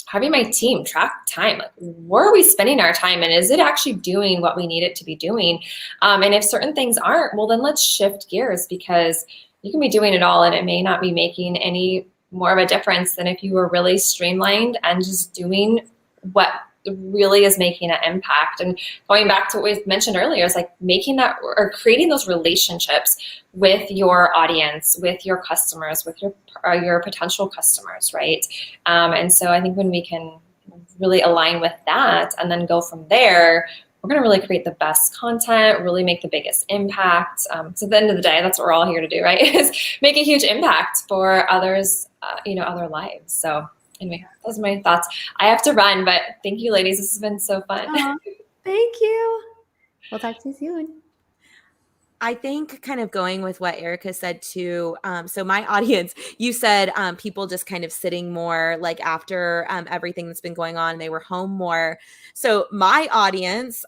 Having my team track time, like where are we spending our time and is it actually doing what we need it to be doing? And if certain things aren't, well, then let's shift gears, because you can be doing it all and it may not be making any more of a difference than if you were really streamlined and just doing what really is making an impact. And going back to what we mentioned earlier, is like making that or creating those relationships with your audience, with your customers, with your potential customers, right? And so I think when we can really align with that and then go from there, we're going to really create the best content, really make the biggest impact. So at the end of the day, that's what we're all here to do, right? Is make a huge impact for others, other lives. So anyway, those are my thoughts. I have to run, but thank you, ladies. This has been so fun. Thank you. We'll talk to you soon. I think kind of going with what Erica said too. So my audience, you said people just kind of sitting more like after everything that's been going on, they were home more. So my audience,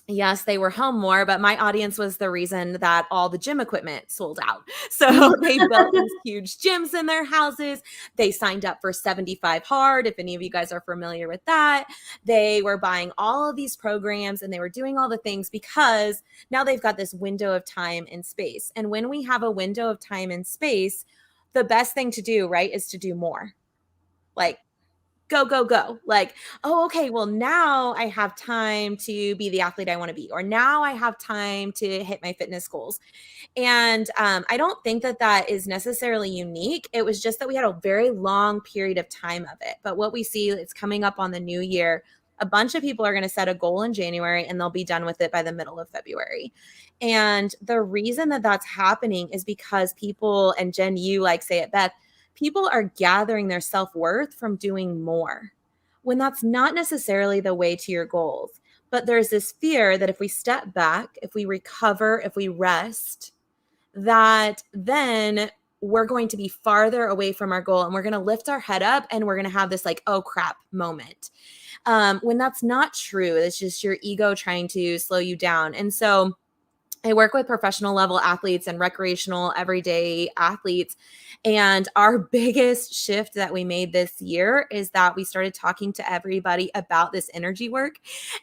yes, they were home more, but my audience was the reason that all the gym equipment sold out. So they built these huge gyms in their houses. They signed up for 75 Hard. If any of you guys are familiar with that, they were buying all of these programs and they were doing all the things because now they've got this window of time and space. And when we have a window of time and space, the best thing to do, right, is to do more. Like, go, go, go. Like, oh, okay, well, now I have time to be the athlete I want to be, or now I have time to hit my fitness goals. And I don't think that that is necessarily unique. It was just that we had a very long period of time of it. But what we see, it's coming up on the new year. A bunch of people are going to set a goal in January and they'll be done with it by the middle of February. And the reason that that's happening is because people, and Jen, you like say it, Beth, people are gathering their self-worth from doing more when that's not necessarily the way to your goals. But there's this fear that if we step back, if we recover, if we rest, that then we're going to be farther away from our goal and we're going to lift our head up and we're going to have this like, oh crap moment. When that's not true, it's just your ego trying to slow you down. And so I work with professional level athletes and recreational everyday athletes. And our biggest shift that we made this year is that we started talking to everybody about this energy work.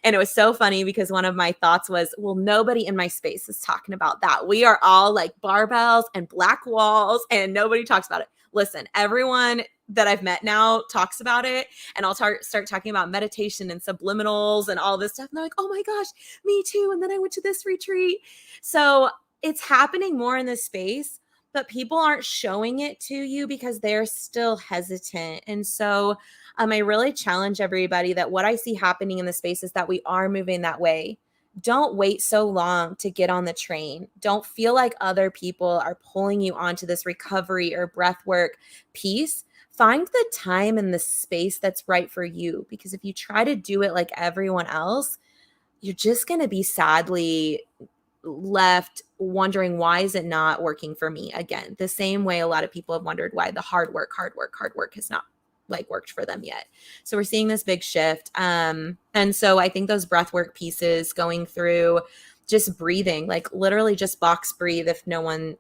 And it was so funny because one of my thoughts was, well, nobody in my space is talking about that. We are all like barbells and black walls and nobody talks about it. Listen, everyone that I've met now talks about it, and I'll start talking about meditation and subliminals and all this stuff. And they're like, oh my gosh, me too. And then I went to this retreat. So it's happening more in this space, but people aren't showing it to you because they're still hesitant. And so I really challenge everybody that what I see happening in the space is that we are moving that way. Don't wait so long to get on the train. Don't feel like other people are pulling you onto this recovery or breath work piece. Find the time and the space that's right for you. Because if you try to do it like everyone else, you're just going to be sadly left wondering, why is it not working for me again? The same way a lot of people have wondered why the hard work has not like worked for them yet. So we're seeing this big shift. And so I think those breathwork pieces going through just breathing, like literally just box breathe. If no one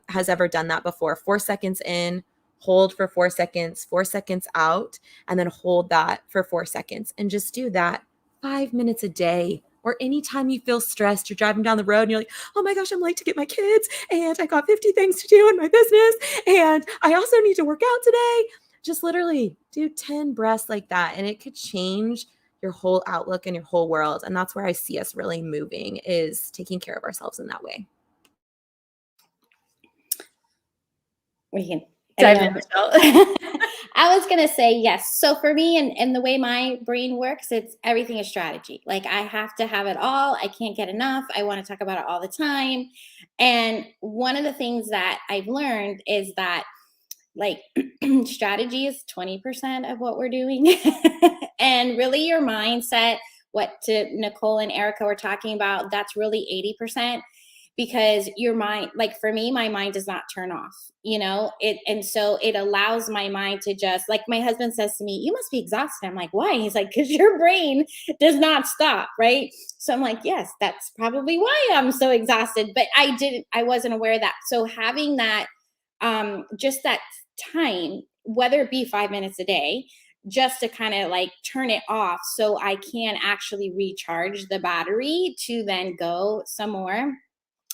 has ever done that before, 4 seconds in, hold for 4 seconds, 4 seconds out, and then hold that for 4 seconds. And just do that 5 minutes a day. Or anytime you feel stressed, you're driving down the road and you're like, oh my gosh, I'm late to get my kids and I got 50 things to do in my business. And I also need to work out today. Just literally do 10 breaths like that. And it could change your whole outlook and your whole world. And that's where I see us really moving, is taking care of ourselves in that way. We can dive in, Michelle. I was going to say yes. So for me and the way my brain works, it's everything is strategy. Like I have to have it all. I can't get enough. I want to talk about it all the time. And one of the things that I've learned is that like strategy is 20% of what we're doing. And really your mindset, what to Nicole and Erica were talking about, that's really 80%, because your mind, like for me, my mind does not turn off, and so it allows my mind to just, like my husband says to me, you must be exhausted. I'm like, why? He's like, because your brain does not stop, right? So I'm like, yes, that's probably why I'm so exhausted, but I wasn't aware of that. So having that, just that time, whether it be 5 minutes a day, just to kind of like turn it off so I can actually recharge the battery to then go some more,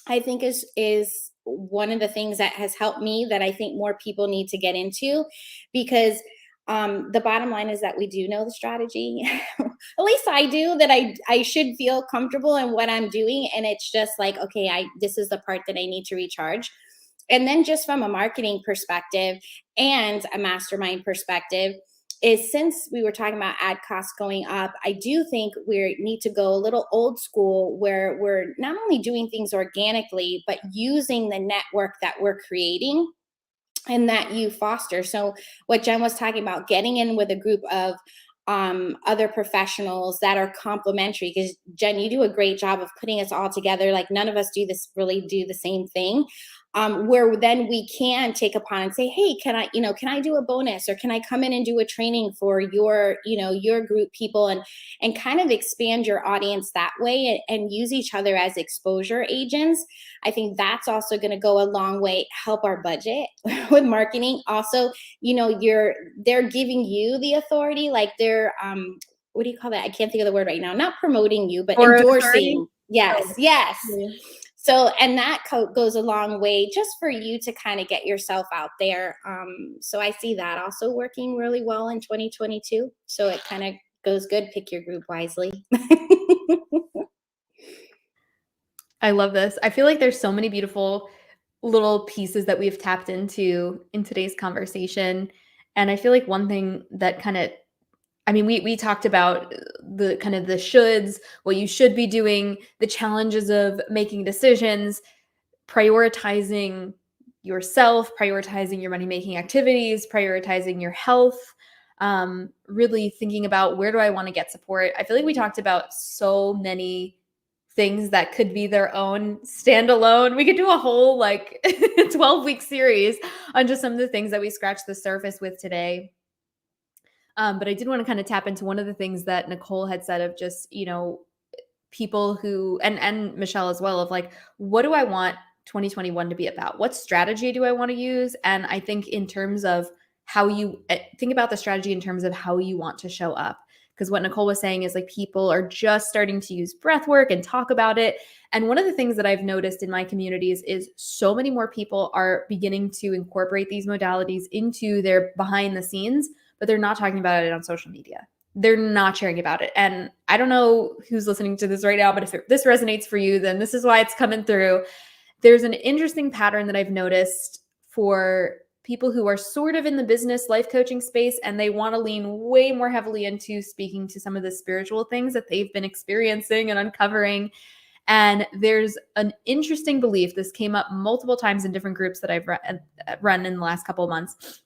I think is one of the things that has helped me, that I think more people need to get into, because the bottom line is that we do know the strategy. At least I do, that I should feel comfortable in what I'm doing. And it's just like, okay, this is the part that I need to recharge. And then just from a marketing perspective and a mastermind perspective, is since we were talking about ad costs going up, I do think we need to go a little old school, where we're not only doing things organically, but using the network that we're creating and that you foster. So what Jen was talking about, getting in with a group of other professionals that are complementary, because Jen, you do a great job of putting us all together. Like none of us do the same thing. Where then we can take upon and say, hey, can I do a bonus, or can I come in and do a training for your group people, and kind of expand your audience that way, and use each other as exposure agents. I think that's also going to go a long way, help our budget with marketing. Also, they're giving you the authority, like they're, what do you call that? I can't think of the word right now. Not promoting you, but endorsing. Yes. Yes. Yeah. So, and that goes a long way just for you to kind of get yourself out there. So I see that also working really well in 2022. So it kind of goes good. Pick your group wisely. I love this. I feel like there's so many beautiful little pieces that we've tapped into in today's conversation. And I feel like one thing that we talked about the kind of the shoulds, what you should be doing, the challenges of making decisions, prioritizing yourself, prioritizing your money-making activities, prioritizing your health, really thinking about, where do I want to get support? I feel like we talked about so many things that could be their own standalone. We could do a whole 12-week series on just some of the things that we scratched the surface with today. But I did want to kind of tap into one of the things that Nicole had said of just, people who, and Michelle as well, of like, what do I want 2021 to be about? What strategy do I want to use? And I think in terms of how you think about the strategy in terms of how you want to show up. Because what Nicole was saying is like, people are just starting to use breath work and talk about it. And one of the things that I've noticed in my communities is so many more people are beginning to incorporate these modalities into their behind the scenes, but they're not talking about it on social media. They're not sharing about it. And I don't know who's listening to this right now, but if this resonates for you, then this is why it's coming through. There's an interesting pattern that I've noticed for people who are sort of in the business life coaching space, and they want to lean way more heavily into speaking to some of the spiritual things that they've been experiencing and uncovering. And there's an interesting belief. This came up multiple times in different groups that I've run in the last couple of months.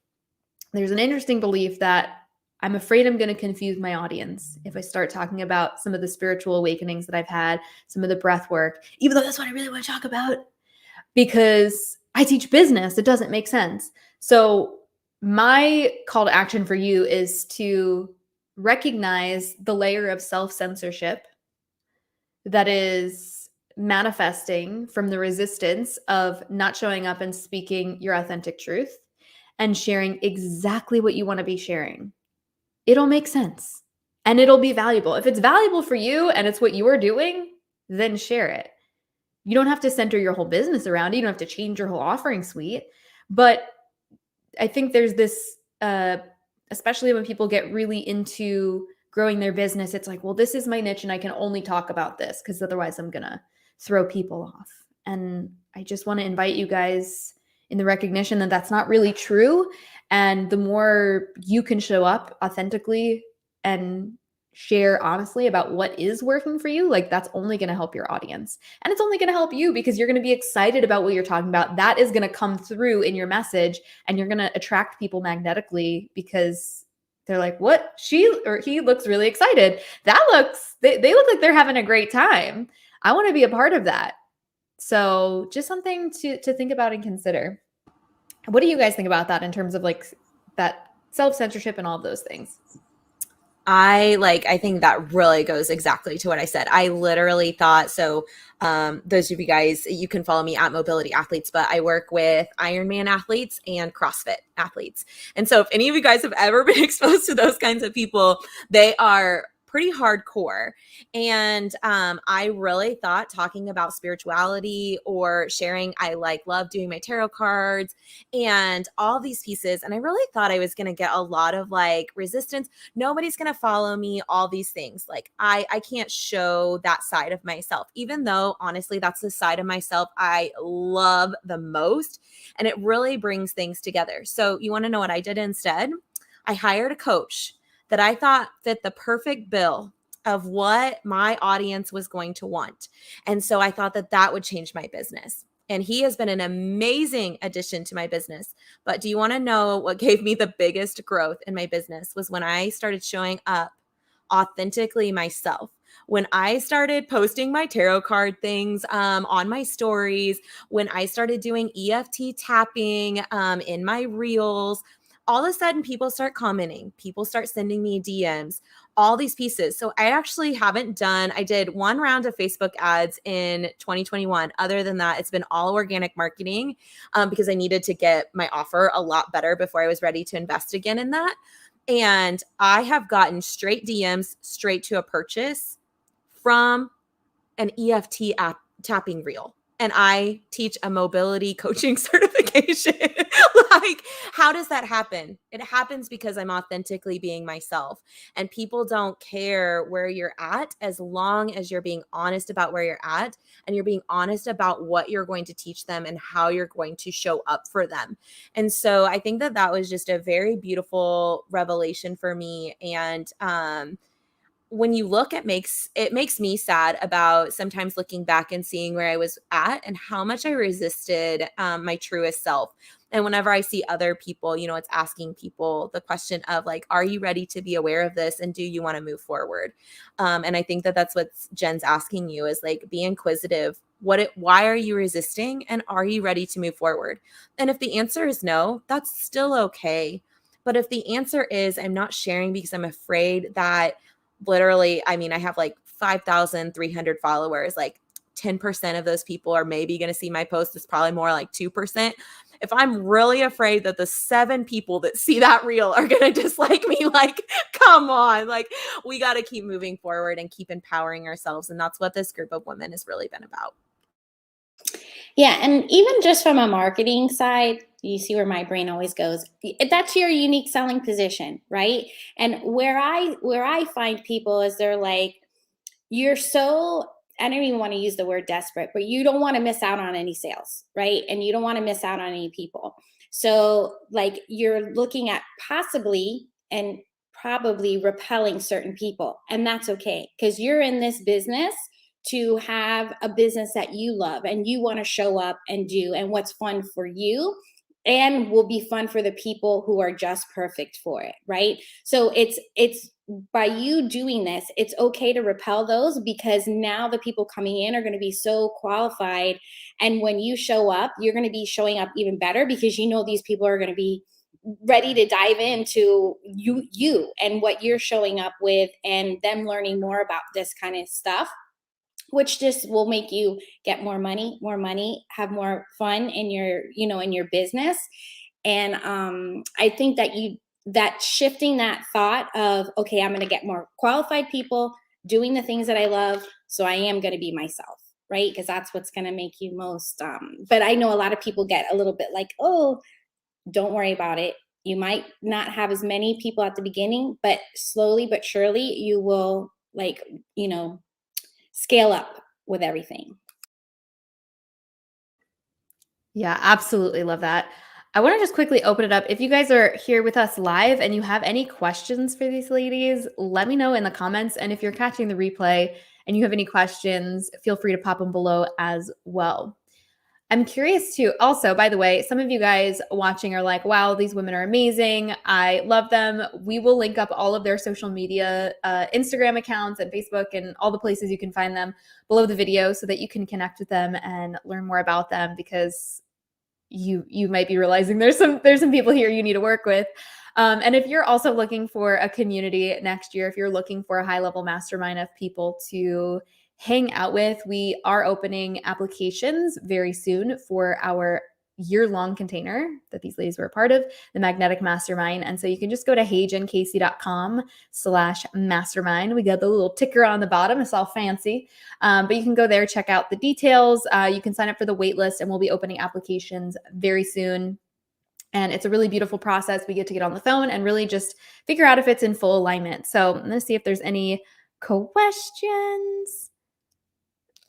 There's an interesting belief that I'm afraid I'm going to confuse my audience if I start talking about some of the spiritual awakenings that I've had, some of the breath work, even though that's what I really want to talk about, because I teach business. It doesn't make sense. So my call to action for you is to recognize the layer of self-censorship that is manifesting from the resistance of not showing up and speaking your authentic truth and sharing exactly what you want to be sharing. It'll make sense and it'll be valuable. If it's valuable for you and it's what you are doing, then share it. You don't have to center your whole business around it. You don't have to change your whole offering suite. But I think there's this, especially when people get really into growing their business, it's like, well, this is my niche and I can only talk about this because otherwise I'm going to throw people off. And I just want to invite you guys in the recognition that that's not really true. And the more you can show up authentically and share honestly about what is working for you, like that's only going to help your audience. And it's only going to help you because you're going to be excited about what you're talking about. That is going to come through in your message, and you're going to attract people magnetically because they're like, what? She or he looks really excited. They look like they're having a great time. I want to be a part of that. So just something to think about and consider. What do you guys think about that in terms of like that self-censorship and all of those things? I think that really goes exactly to what I said. I literally thought, so those of you guys, you can follow me at Mobility Athletes, but I work with Ironman athletes and CrossFit athletes. And so if any of you guys have ever been exposed to those kinds of people, they are pretty hardcore. And I really thought talking about spirituality or sharing, I love doing my tarot cards and all these pieces. And I really thought I was going to get a lot of resistance. Nobody's going to follow me, all these things. I can't show that side of myself, even though honestly, that's the side of myself I love the most. And it really brings things together. So you want to know what I did instead? I hired a coach that I thought fit the perfect bill of what my audience was going to want. And so I thought that would change my business. And he has been an amazing addition to my business. But do you want to know what gave me the biggest growth in my business was when I started showing up authentically myself. When I started posting my tarot card things on my stories, when I started doing EFT tapping in my reels, all of a sudden people start commenting, people start sending me DMs, all these pieces. So I actually I did one round of Facebook ads in 2021. Other than that, it's been all organic marketing because I needed to get my offer a lot better before I was ready to invest again in that. And I have gotten straight DMs straight to a purchase from an EFT app tapping reel. And I teach a mobility coaching certification. How does that happen? It happens because I'm authentically being myself. And people don't care where you're at as long as you're being honest about where you're at and you're being honest about what you're going to teach them and how you're going to show up for them. And so I think that was just a very beautiful revelation for me. And when you look, it makes me sad about sometimes looking back and seeing where I was at and how much I resisted my truest self. And whenever I see other people, it's asking people the question of are you ready to be aware of this? And do you want to move forward? And I think that's what Jen's asking you is be inquisitive. Why are you resisting? And are you ready to move forward? And if the answer is no, that's still okay. But if the answer is I'm not sharing because I'm afraid that literally, I have 5,300 followers, 10% of those people are maybe going to see my post. It's probably more like 2%. If I'm really afraid that the 7 people that see that reel are going to dislike me, come on, we got to keep moving forward and keep empowering ourselves. And that's what this group of women has really been about. Yeah. And even just from a marketing side, you see where my brain always goes. That's your unique selling position, right? And where I find people is they're you're so, I don't even want to use the word desperate, but you don't want to miss out on any sales, right? And you don't want to miss out on any people. So you're looking at possibly and probably repelling certain people. And that's okay because you're in this business to have a business that you love and you want to show up and do and what's fun for you and will be fun for the people who are just perfect for it, right? So it's by you doing this, it's okay to repel those because now the people coming in are going to be so qualified. And when you show up, you're going to be showing up even better because these people are going to be ready to dive into you and what you're showing up with and them learning more about this kind of stuff, which just will make you get more money, have more fun in your, in your business. And I think that shifting that thought of, okay, I'm going to get more qualified people doing the things that I love. So I am going to be myself, right? Because that's what's going to make you most, but I know a lot of people get a little bit oh, don't worry about it. You might not have as many people at the beginning, but slowly but surely you will scale up with everything. Yeah, absolutely love that. I want to just quickly open it up. If you guys are here with us live and you have any questions for these ladies, let me know in the comments. And if you're catching the replay and you have any questions, feel free to pop them below as well. I'm curious too. Also, by the way, some of you guys watching are like, wow, these women are amazing. I love them. We will link up all of their social media, Instagram accounts and Facebook and all the places you can find them below the video so that you can connect with them and learn more about them, because you might be realizing there's some people here you need to work with. And if you're also looking for a community next year, if you're looking for a high-level mastermind of people to hang out with, we are opening applications very soon for our year-long container that these ladies were a part of, the Magnetic Mastermind. And so you can just go to heyjencasey.com/mastermind. We got the little ticker on the bottom. It's all fancy. But you can go there, check out the details. You can sign up for the wait list, and we'll be opening applications very soon. And it's a really beautiful process. We get to get on the phone and really just figure out if it's in full alignment. So I'm going to see if there's any questions.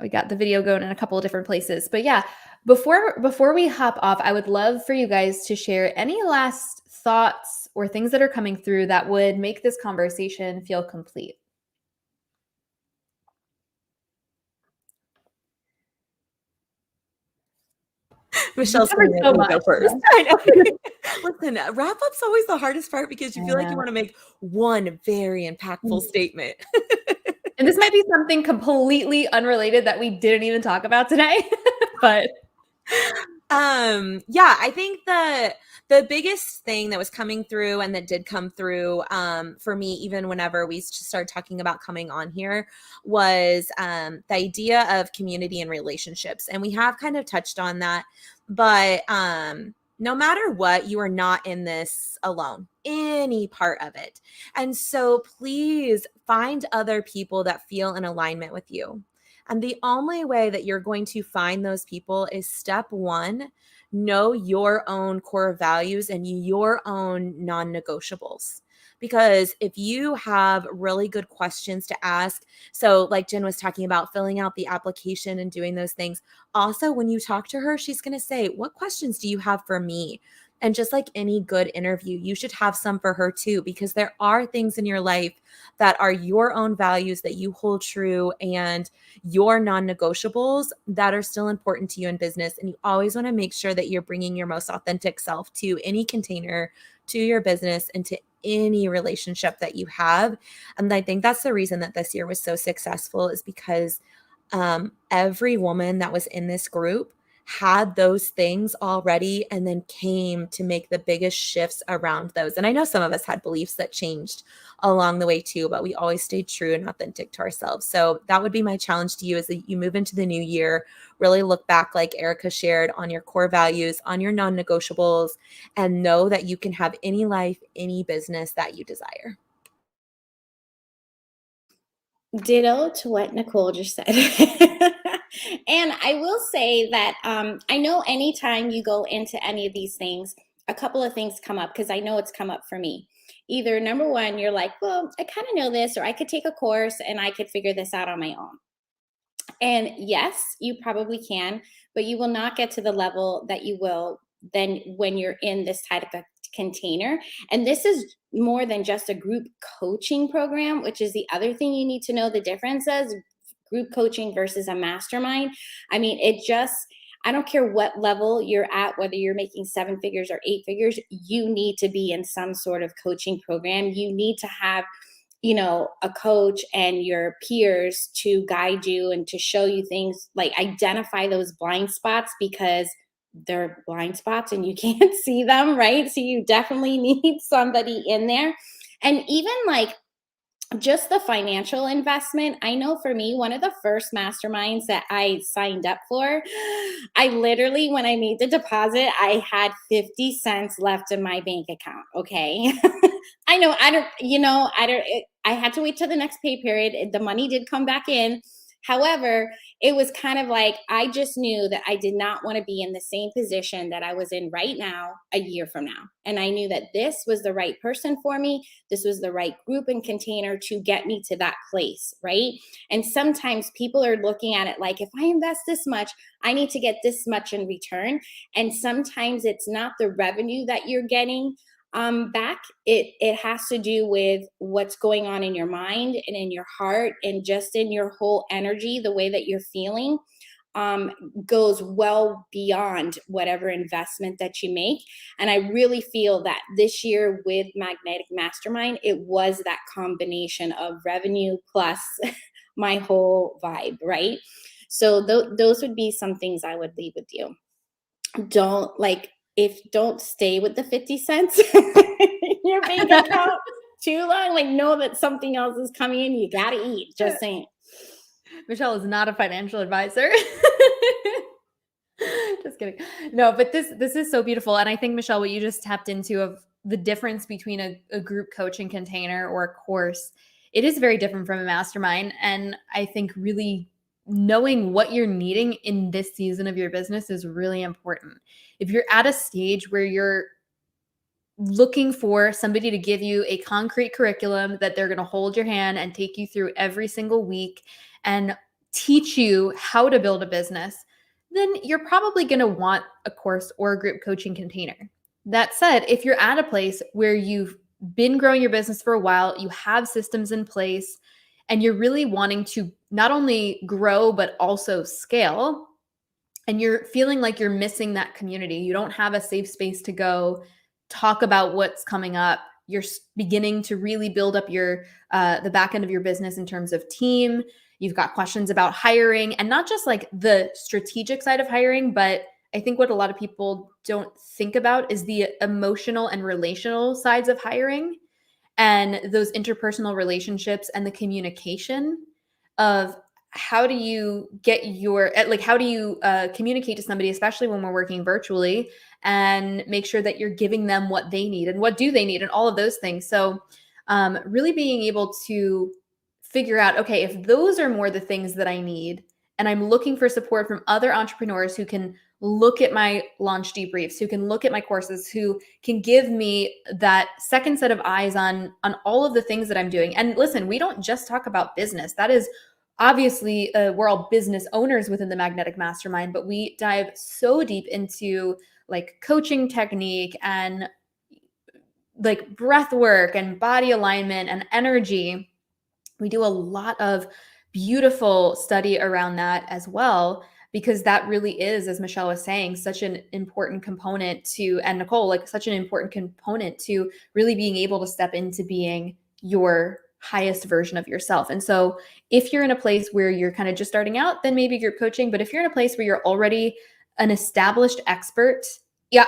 We got the video going in a couple of different places. But yeah, before we hop off, I would love for you guys to share any last thoughts or things that are coming through that would make this conversation feel complete. Michelle's covered so much. go first. I know. Listen, wrap up's always the hardest part because you feel like you want to make one very impactful statement. And this might be something completely unrelated that we didn't even talk about today, but yeah, I think the biggest thing that was coming through and that did come through for me, even whenever we started talking about coming on here, was the idea of community and relationships. And we have kind of touched on that, but no matter what, you are not in this alone, any part of it. And so please find other people that feel in alignment with you. And the only way that you're going to find those people is step one, know your own core values and your own non-negotiables. Because if you have really good questions to ask, so like Jen was talking about filling out the application and doing those things. Also, when you talk to her, she's going to say, what questions do you have for me? And just like any good interview, you should have some for her too, because there are things in your life that are your own values that you hold true and your non-negotiables that are still important to you in business. And you always want to make sure that you're bringing your most authentic self to any container, to your business, and to any relationship that you have. And I think that's the reason that this year was so successful, is because every woman that was in this group had those things already and then came to make the biggest shifts around those. And I know some of us had beliefs that changed along the way too, but we always stayed true and authentic to ourselves. So that would be my challenge to you, is that you move into the new year, really look back, like Erica shared, on your core values, on your non-negotiables, and know that you can have any life, any business that you desire. Ditto to what Nicole just said. And I will say that I know anytime you go into any of these things, a couple of things come up, because I know it's come up for me. Either number one, you're like, well, I kind of know this, or I could take a course and I could figure this out on my own. And yes, you probably can, but you will not get to the level that you will then when you're in this type of container. And this is more than just a group coaching program, which is the other thing you need to know the differences, group coaching versus a mastermind. I mean, I don't care what level you're at, whether you're making 7 figures or 8 figures, you need to be in some sort of coaching program. You need to have, a coach and your peers to guide you and to show you things, like identify those blind spots, because they're blind spots and you can't see them, right? So you definitely need somebody in there. And even like just the financial investment. I know for me, one of the first masterminds that I signed up for, I literally, when I made the deposit, I had 50 cents left in my bank account. Okay. I know, I had to wait till the next pay period. The money did come back in. However, it was kind of like, I just knew that I did not want to be in the same position that I was in right now, a year from now. And I knew that this was the right person for me. This was the right group and container to get me to that place, right? And sometimes people are looking at it like, if I invest this much, I need to get this much in return. And sometimes it's not the revenue that you're getting back. It has to do with what's going on in your mind and in your heart and just in your whole energy. The way that you're feeling goes well beyond whatever investment that you make. And I really feel that this year with Magnetic Mastermind, it was that combination of revenue plus my whole vibe, right? So those would be some things I would leave with you. Don't stay with the 50 cents in your bank account too long. Like, know that something else is coming in. You got to eat. Just saying. Michelle is not a financial advisor. Just kidding. No, but this is so beautiful. And I think, Michelle, what you just tapped into of the difference between a group coaching container or a course, it is very different from a mastermind. And I think really knowing what you're needing in this season of your business is really important. If you're at a stage where you're looking for somebody to give you a concrete curriculum that they're going to hold your hand and take you through every single week and teach you how to build a business, then you're probably going to want a course or a group coaching container. That said, if you're at a place where you've been growing your business for a while, you have systems in place, and you're really wanting to not only grow, but also scale, and you're feeling like you're missing that community, you don't have a safe space to go talk about what's coming up, you're beginning to really build up your the back end of your business in terms of team, you've got questions about hiring, and not just like the strategic side of hiring, but I think what a lot of people don't think about is the emotional and relational sides of hiring and those interpersonal relationships and the communication of how do you get how do you communicate to somebody, especially when we're working virtually, and make sure that you're giving them what they need and what do they need and all of those things. So really being able to figure out, okay, if those are more the things that I need, and I'm looking for support from other entrepreneurs who can look at my launch debriefs, who can look at my courses, who can give me that second set of eyes on all of the things that I'm doing. And listen, we don't just talk about business. That is obviously, we're all business owners within the Magnetic Mastermind, but we dive so deep into like coaching technique and like breath work and body alignment and energy. We do a lot of beautiful study around that as well, because that really is, as Michelle was saying, such an important component to, and Nicole, like such an important component to really being able to step into being your highest version of yourself. And so if you're in a place where you're kind of just starting out, then maybe group coaching. But if you're in a place where you're already an established expert,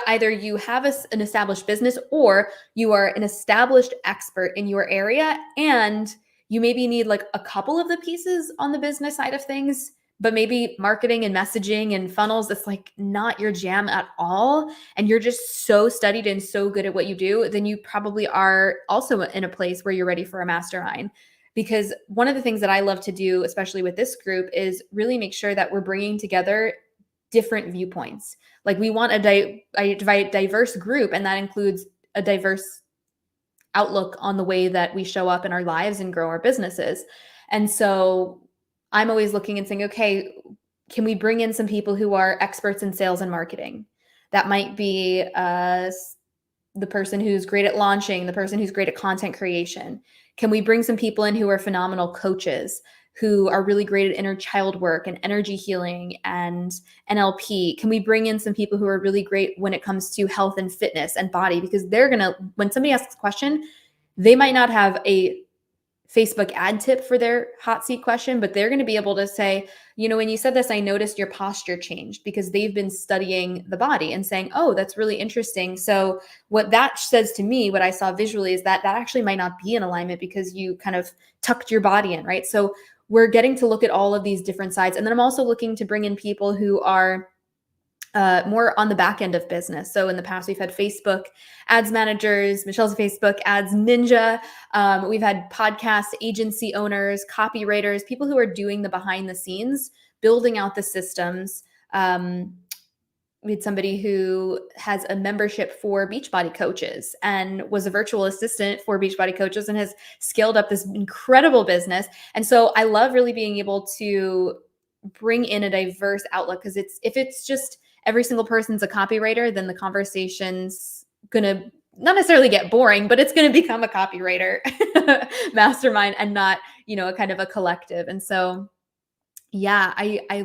either you have an established business or you are an established expert in your area, and you maybe need like a couple of the pieces on the business side of things, but maybe marketing and messaging and funnels, it's like not your jam at all, and you're just so studied and so good at what you do, then you probably are also in a place where you're ready for a mastermind. Because one of the things that I love to do, especially with this group, is really make sure that we're bringing together different viewpoints. Like we want a diverse group, and that includes a diverse outlook on the way that we show up in our lives and grow our businesses. And so I'm always looking and saying, okay, can we bring in some people who are experts in sales and marketing? That might be the person who's great at launching, the person who's great at content creation. Can we bring some people in who are phenomenal coaches, who are really great at inner child work and energy healing and NLP? Can we bring in some people who are really great when it comes to health and fitness and body? Because they're going to, when somebody asks a question, they might not have a Facebook ad tip for their hot seat question, but they're going to be able to say, you know, when you said this, I noticed your posture changed, because they've been studying the body and saying, oh, that's really interesting. So what that says to me, what I saw visually, is that actually might not be in alignment because you kind of tucked your body in, right? So we're getting to look at all of these different sides. And then I'm also looking to bring in people who are more on the back end of business. So in the past, we've had Facebook ads managers, Michelle's a Facebook ads ninja. We've had podcast agency owners, copywriters, people who are doing the behind the scenes, building out the systems. We had somebody who has a membership for Beachbody coaches and was a virtual assistant for Beachbody coaches and has scaled up this incredible business. And so I love really being able to bring in a diverse outlook, because if it's just every single person's a copywriter, then the conversation's going to not necessarily get boring, but it's going to become a copywriter mastermind and not, a kind of a collective. And so, yeah, I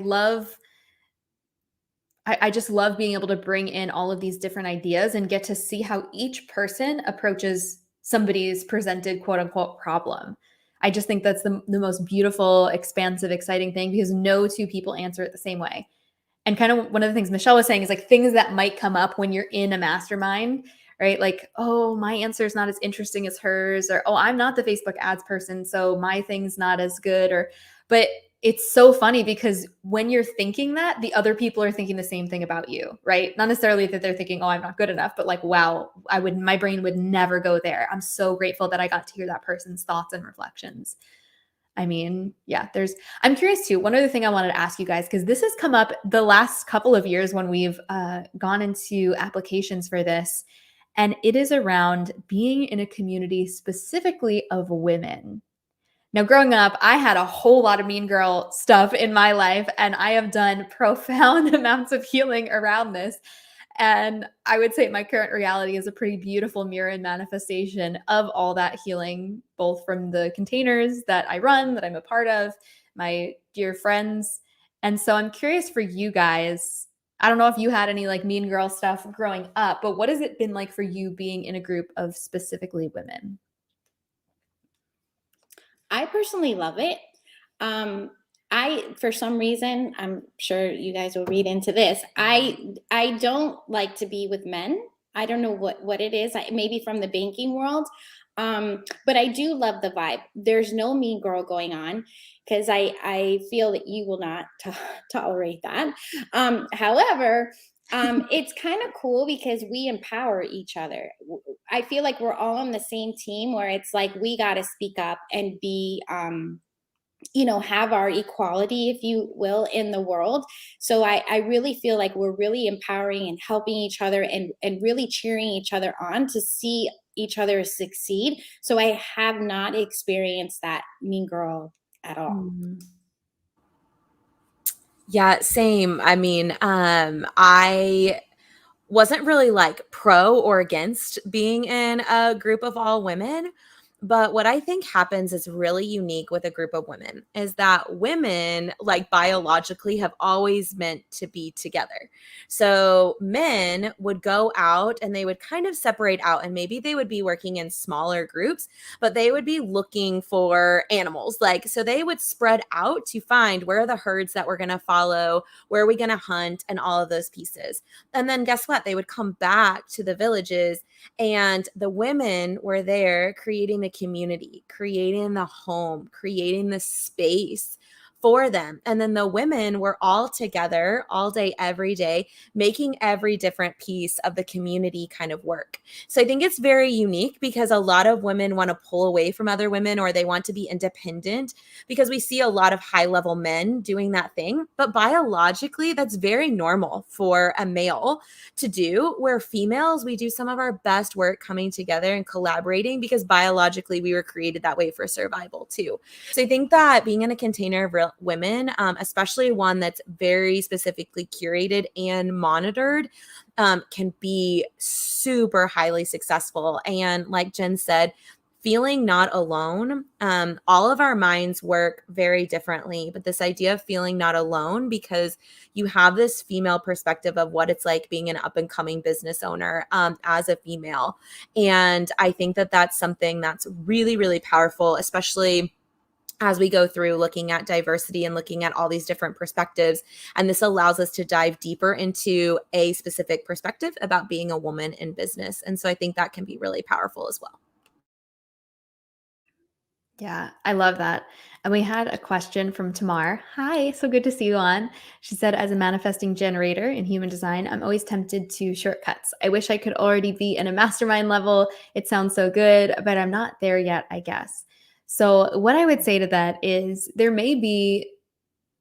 just love being able to bring in all of these different ideas and get to see how each person approaches somebody's presented quote unquote problem. I just think that's the most beautiful, expansive, exciting thing, because no two people answer it the same way. And kind of one of the things Michelle was saying is like things that might come up when you're in a mastermind, right? Like, oh, my answer is not as interesting as hers, or, oh, I'm not the Facebook ads person, so my thing's not as good. But it's so funny because when you're thinking that, the other people are thinking the same thing about you, right? Not necessarily that they're thinking, oh, I'm not good enough, but like, wow, my brain would never go there. I'm so grateful that I got to hear that person's thoughts and reflections. I mean, yeah, I'm curious too. One other thing I wanted to ask you guys, because this has come up the last couple of years when we've gone into applications for this, and it is around being in a community specifically of women. Now, growing up, I had a whole lot of mean girl stuff in my life, and I have done profound amounts of healing around this. And I would say my current reality is a pretty beautiful mirror and manifestation of all that healing, both from the containers that I run, that I'm a part of, my dear friends. And so I'm curious for you guys. I don't know if you had any like mean girl stuff growing up, but what has it been like for you being in a group of specifically women? I personally love it. For some reason, I'm sure you guys will read into this. I don't like to be with men. I don't know what it is. Maybe from the banking world. But I do love the vibe. There's no mean girl going on, because I feel that you will not tolerate that. However, it's kind of cool because we empower each other. I feel like we're all on the same team, where it's like we got to speak up and be have our equality, if you will, in the world. So I really feel like we're really empowering and helping each other and really cheering each other on to see each other succeed. So I have not experienced that mean girl at all. Mm-hmm. Yeah, same. I mean, I wasn't really like pro or against being in a group of all women. But what I think happens is really unique with a group of women is that women, like biologically, have always meant to be together. So men would go out and they would kind of separate out, and maybe they would be working in smaller groups, but they would be looking for animals. So they would spread out to find where are the herds that we're going to follow, where are we going to hunt, and all of those pieces. And then guess what? They would come back to the villages, and the women were there creating the community, creating the home, creating the space for them. And then the women were all together all day, every day, making every different piece of the community kind of work. So I think it's very unique because a lot of women want to pull away from other women, or they want to be independent, because we see a lot of high level men doing that thing. But biologically, that's very normal for a male to do, where females, we do some of our best work coming together and collaborating because biologically we were created that way for survival too. So I think that being in a container of real women, especially one that's very specifically curated and monitored, can be super highly successful. And like Jen said, feeling not alone, all of our minds work very differently, but this idea of feeling not alone, because you have this female perspective of what it's like being an up and coming business owner as a female. And I think that that's something that's really, really powerful, especially as we go through looking at diversity and looking at all these different perspectives. And this allows us to dive deeper into a specific perspective about being a woman in business. And so I think that can be really powerful as well. Yeah, I love that. And we had a question from Tamar. Hi, so good to see you on. She said, as a manifesting generator in human design, I'm always tempted to shortcuts. I wish I could already be in a mastermind level. It sounds so good, but I'm not there yet, I guess. So, what I would say to that is there may be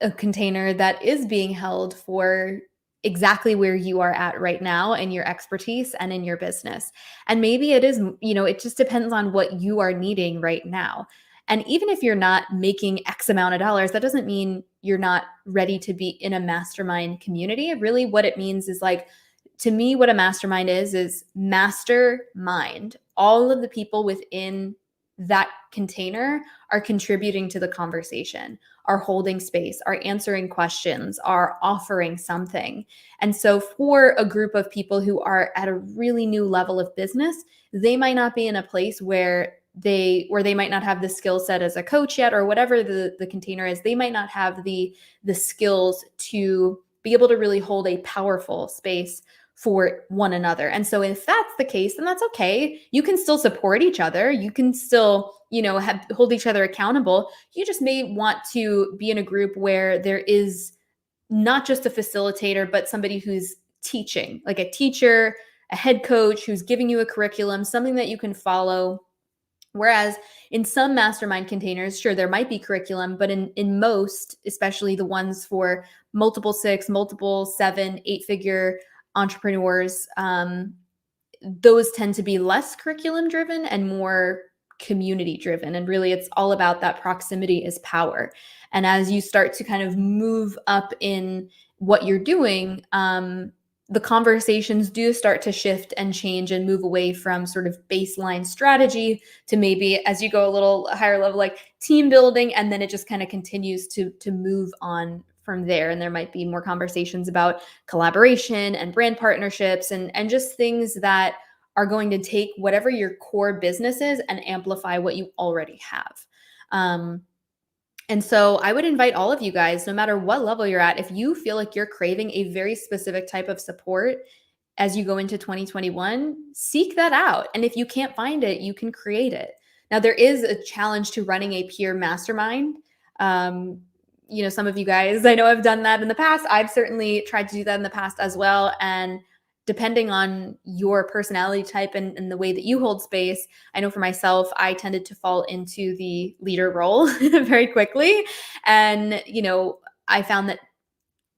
a container that is being held for exactly where you are at right now in your expertise and in your business. And maybe it is, it just depends on what you are needing right now. And even if you're not making X amount of dollars, that doesn't mean you're not ready to be in a mastermind community. Really, what it means is like, to me, what a mastermind is mastermind. All of the people within that container are contributing to the conversation, are holding space, are answering questions, are offering something. And so for a group of people who are at a really new level of business, they might not be in a place where they might not have the skill set as a coach yet, or whatever the container is. They might not have the skills to be able to really hold a powerful space for one another. And so if that's the case, then that's okay. You can still support each other. You can still, hold each other accountable. You just may want to be in a group where there is not just a facilitator, but somebody who's teaching, like a teacher, a head coach who's giving you a curriculum, something that you can follow. Whereas in some mastermind containers, sure, there might be curriculum, but in most, especially the ones for multiple 6, multiple 7, 8-figure entrepreneurs, those tend to be less curriculum driven and more community driven. And really, it's all about that proximity is power. And as you start to kind of move up in what you're doing, the conversations do start to shift and change and move away from sort of baseline strategy to maybe, as you go a little higher level, like team building, and then it just kind of continues to move on from there. And there might be more conversations about collaboration and brand partnerships and just things that are going to take whatever your core business is and amplify what you already have. And so I would invite all of you guys, no matter what level you're at, if you feel like you're craving a very specific type of support as you go into 2021, seek that out. And if you can't find it, you can create it. Now, there is a challenge to running a peer mastermind. Some of you guys, I know I've done that in the past. I've certainly tried to do that in the past as well. And depending on your personality type and the way that you hold space, I know for myself, I tended to fall into the leader role very quickly. And, I found that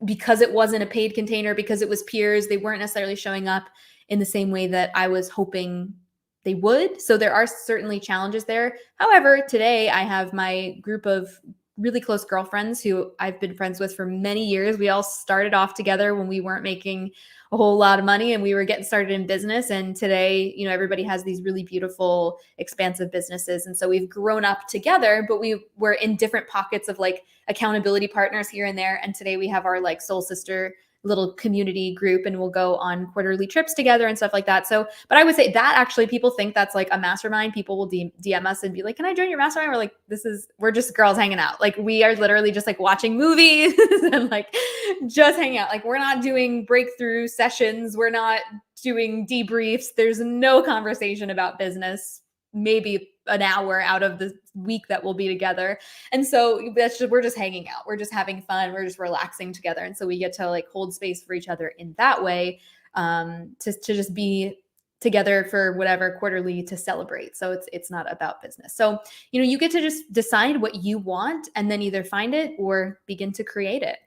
because it wasn't a paid container, because it was peers, they weren't necessarily showing up in the same way that I was hoping they would. So there are certainly challenges there. However, today I have my group of really close girlfriends who I've been friends with for many years. We all started off together when we weren't making a whole lot of money and we were getting started in business. And today, everybody has these really beautiful, expansive businesses. And so we've grown up together, but we were in different pockets of like accountability partners here and there. And today we have our like soul sister little community group, and we'll go on quarterly trips together and stuff like that. So, but I would say that actually people think that's like a mastermind. People will DM us and be like, can I join your mastermind? We're like, we're just girls hanging out. Like we are literally just like watching movies and like just hanging out. Like we're not doing breakthrough sessions. We're not doing debriefs. There's no conversation about business, maybe an hour out of the week that we'll be together. And so we're just hanging out. We're just having fun. We're just relaxing together. And so we get to like hold space for each other in that way, to just be together for whatever quarterly to celebrate. So it's not about business. So, you get to just decide what you want and then either find it or begin to create it.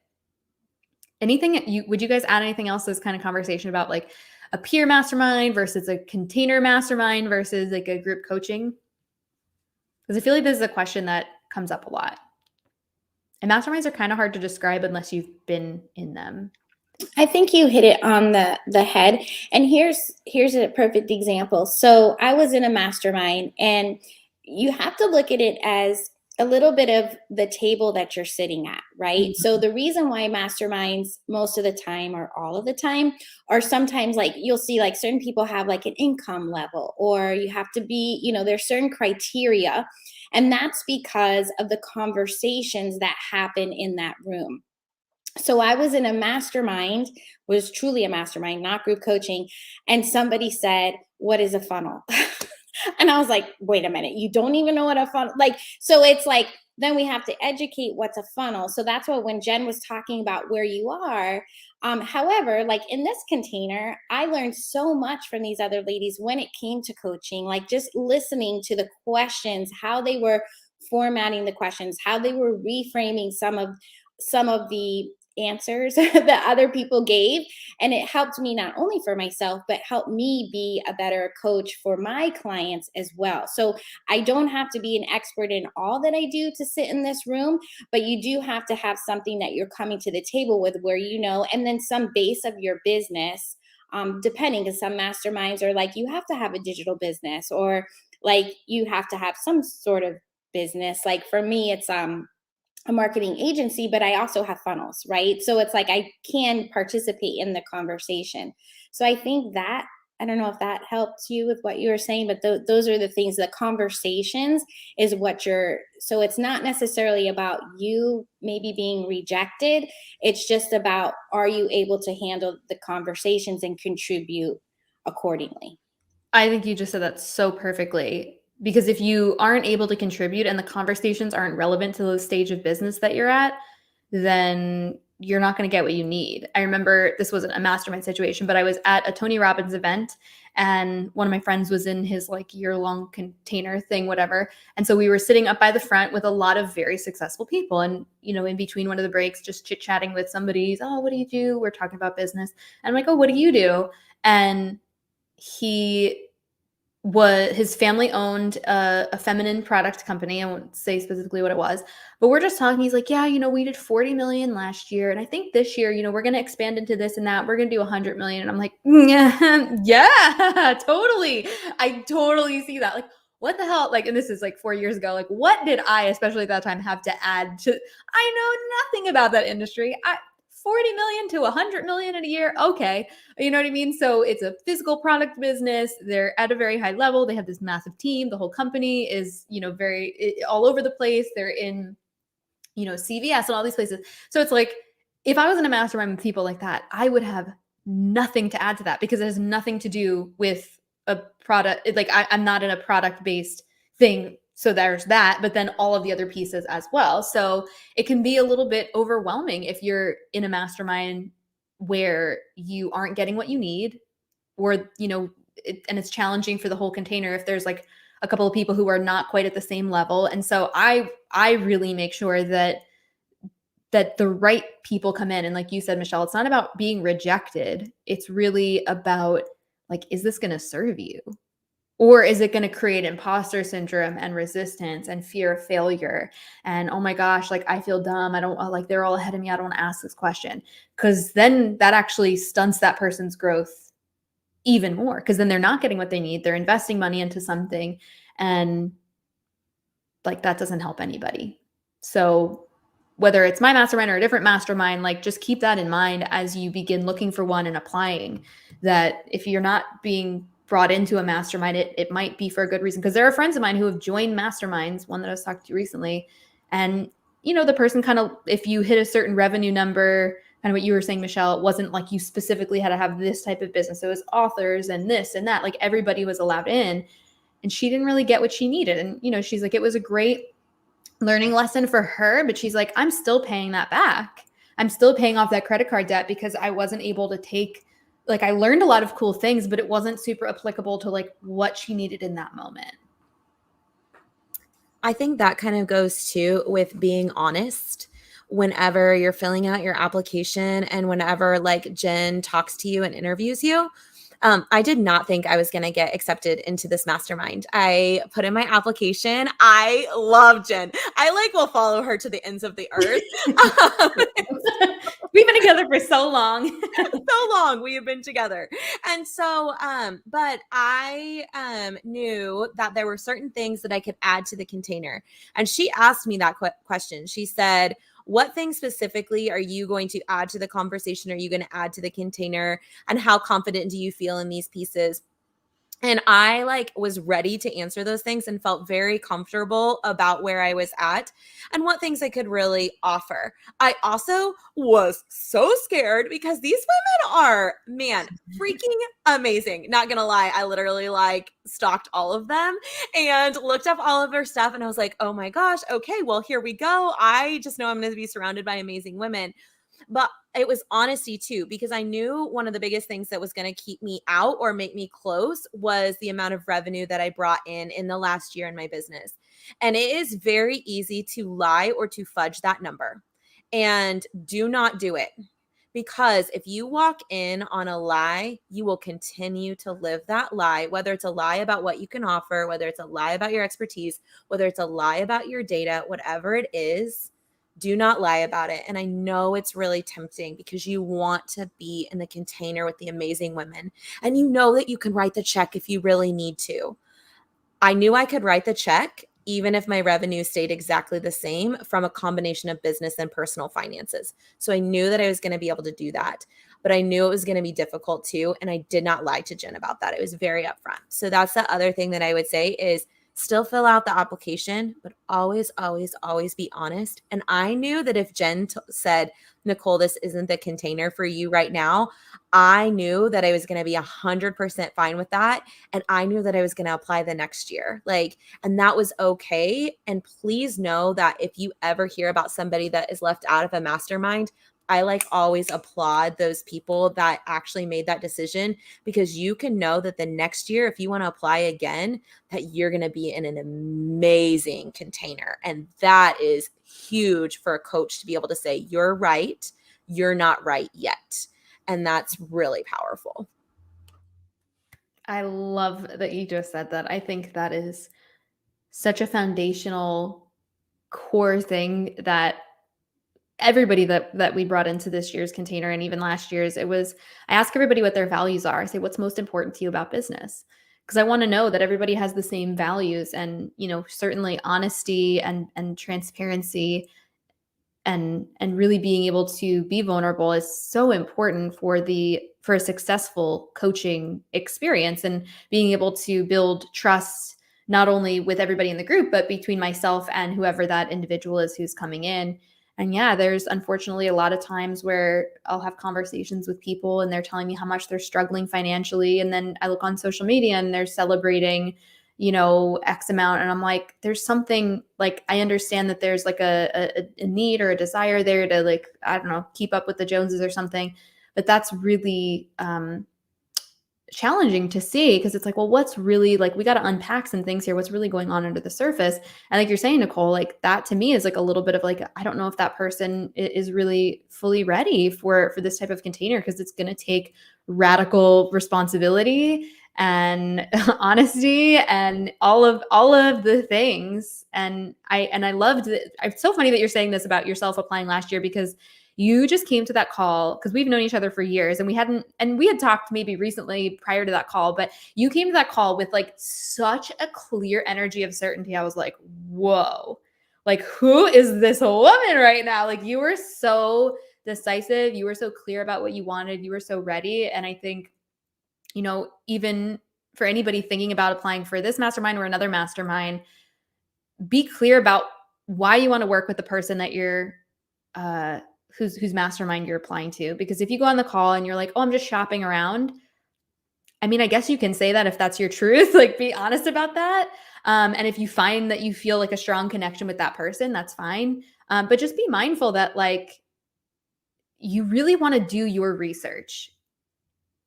Would you guys add anything else to this kind of conversation about like a peer mastermind versus a container mastermind versus like a group coaching? Because I feel like this is a question that comes up a lot. And masterminds are kind of hard to describe unless you've been in them. I think you hit it on the head. And here's a perfect example. So I was in a mastermind, and you have to look at it as a little bit of the table that you're sitting at, right? Mm-hmm. So the reason why masterminds most of the time or all of the time are sometimes like you'll see like certain people have like an income level, or you have to be, there's certain criteria. And that's because of the conversations that happen in that room. So I was in a mastermind, was truly a mastermind, not group coaching. And somebody said, what is a funnel? And I was like, wait a minute, you don't even know what a funnel, like, so it's like, then we have to educate what's a funnel. So that's what, when Jen was talking about where you are, however, like in this container, I learned so much from these other ladies when it came to coaching, like just listening to the questions, how they were formatting the questions, how they were reframing some of the answers that other people gave. And it helped me not only for myself, but helped me be a better coach for my clients as well. So I don't have to be an expert in all that I do to sit in this room, but you do have to have something that you're coming to the table with where you know, and then some base of your business, depending, because some masterminds are like, you have to have a digital business, or like you have to have some sort of business. Like for me, it's a marketing agency, but I also have funnels, right? So it's like I can participate in the conversation. So I think that, I don't know if that helped you with what you were saying, but those are the things, the conversations is what so it's not necessarily about you maybe being rejected. It's just about, are you able to handle the conversations and contribute accordingly? I think you just said that so perfectly. Because if you aren't able to contribute and the conversations aren't relevant to the stage of business that you're at, then you're not going to get what you need. I remember this wasn't a mastermind situation, but I was at a Tony Robbins event and one of my friends was in his like year-long container thing, whatever. And so we were sitting up by the front with a lot of very successful people. And, you know, in between one of the breaks, just chit-chatting with somebody. Oh, what do you do? We're talking about business. And I'm like, oh, what do you do? And his family owned a feminine product company. I won't say specifically what it was, but we're just talking. He's like, yeah, you know, we did 40 million last year. And I think this year, you know, we're going to expand into this and that. We're going to do 100 million. And I'm like, yeah, totally. I totally see that. Like, what the hell? Like, and this is like 4 years ago. Like, what did I, especially at that time, have to add to? I know nothing about that industry. 40 million to 100 million in a year. Okay. You know what I mean? So it's a physical product business. They're at a very high level. They have this massive team. The whole company is, you know, all over the place. They're in, you know, CVS and all these places. So it's like, if I was in a mastermind with people like that, I would have nothing to add to that because it has nothing to do with a product. Like I'm not in a product-based thing. So there's that, but then all of the other pieces as well. So it can be a little bit overwhelming if you're in a mastermind where you aren't getting what you need, or, you know, and it's challenging for the whole container if there's like a couple of people who are not quite at the same level. And so I really make sure that the right people come in. And like you said, Michelle, it's not about being rejected. It's really about like, is this going to serve you? Or is it going to create imposter syndrome and resistance and fear of failure? And, oh my gosh, like I feel dumb. I don't like, they're all ahead of me. I don't want to ask this question. Because then that actually stunts that person's growth even more. Because then they're not getting what they need. They're investing money into something. And like that doesn't help anybody. So whether it's my mastermind or a different mastermind, like just keep that in mind as you begin looking for one and applying, that if you're not being brought into a mastermind, it might be for a good reason. Because there are friends of mine who have joined masterminds, one that I was talking to recently, and you know, the person kind of, if you hit a certain revenue number, kind of what you were saying, Michelle, it wasn't like you specifically had to have this type of business. It was authors and this and that, like everybody was allowed in, and she didn't really get what she needed. And you know, she's like, it was a great learning lesson for her, but she's like, I'm still paying that back. I'm still paying off that credit card debt because I wasn't able to take, like I learned a lot of cool things, but it wasn't super applicable to like what she needed in that moment. I think that kind of goes too with being honest whenever you're filling out your application and whenever like Jen talks to you and interviews you. I did not think I was going to get accepted into this mastermind. I put in my application. I love Jen. I like will follow her to the ends of the earth. We've been together for so long. So long we have been together. And so, but I knew that there were certain things that I could add to the container. And she asked me that question. She said, what things specifically are you going to add to the conversation? Are you going to add to the container? And how confident do you feel in these pieces? And I like was ready to answer those things and felt very comfortable about where I was at and what things I could really offer. I also was so scared because these women are, man, freaking amazing. Not gonna lie, I literally like stalked all of them and looked up all of their stuff, and I was like, oh my gosh, okay, well, here we go. I just know I'm gonna be surrounded by amazing women. But it was honesty too, because I knew one of the biggest things that was going to keep me out or make me close was the amount of revenue that I brought in the last year in my business. And it is very easy to lie or to fudge that number. And do not do it. Because if you walk in on a lie, you will continue to live that lie, whether it's a lie about what you can offer, whether it's a lie about your expertise, whether it's a lie about your data, whatever it is. Do not lie about it. And I know it's really tempting because you want to be in the container with the amazing women. And you know that you can write the check if you really need to. I knew I could write the check even if my revenue stayed exactly the same from a combination of business and personal finances. So I knew that I was going to be able to do that. But I knew it was going to be difficult too. And I did not lie to Jen about that. It was very upfront. So that's the other thing that I would say is still fill out the application, but always, always, always be honest. And I knew that if Jen said, Nicole, this isn't the container for you right now, I knew that I was going to be 100% fine with that. And I knew that I was going to apply the next year. And that was okay. And please know that if you ever hear about somebody that is left out of a mastermind, I always applaud those people that actually made that decision, because you can know that the next year, if you want to apply again, that you're going to be in an amazing container. And that is huge for a coach to be able to say, you're right, you're not right yet. And that's really powerful. I love that you just said that. I think that is such a foundational core thing that everybody that we brought into this year's container, and even last year's, I ask everybody what their values are. I say, what's most important to you about business? Because I want to know that everybody has the same values, and certainly honesty and transparency and really being able to be vulnerable is so important for a successful coaching experience, and being able to build trust not only with everybody in the group, but between myself and whoever that individual is who's coming in. And yeah, there's unfortunately a lot of times where I'll have conversations with people and they're telling me how much they're struggling financially. And then I look on social media and they're celebrating, X amount. And I'm like, there's something, I understand that there's a need or a desire there to I don't know, keep up with the Joneses or something. But that's really challenging to see, because it's well, what's really we got to unpack some things here. What's really going on under the surface? And like you're saying, Nicole, that to me is a little bit of I don't know if that person is really fully ready for this type of container, because it's going to take radical responsibility and honesty and all of the things. And I loved it. It's so funny that you're saying this about yourself applying last year, because you just came to that call, because we've known each other for years, and we had talked maybe recently prior to that call, but you came to that call with such a clear energy of certainty. I was like, whoa, who is this woman right now? You were so decisive. You were so clear about what you wanted. You were so ready. And I think, even for anybody thinking about applying for this mastermind or another mastermind, be clear about why you want to work with the person that you're, whose mastermind you're applying to. Because if you go on the call and you're like, oh, I'm just shopping around, I mean, I guess you can say that if that's your truth, be honest about that. And if you find that you feel a strong connection with that person, that's fine. But just be mindful that you really want to do your research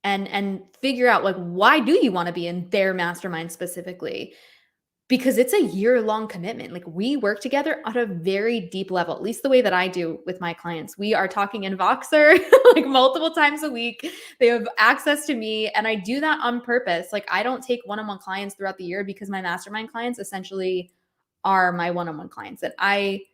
and figure out why do you want to be in their mastermind specifically? Because it's a year-long commitment. We work together at a very deep level, at least the way that I do with my clients. We are talking in Voxer multiple times a week. They have access to me, and I do that on purpose. I don't take one-on-one clients throughout the year, because my mastermind clients essentially are my one-on-one clients. And I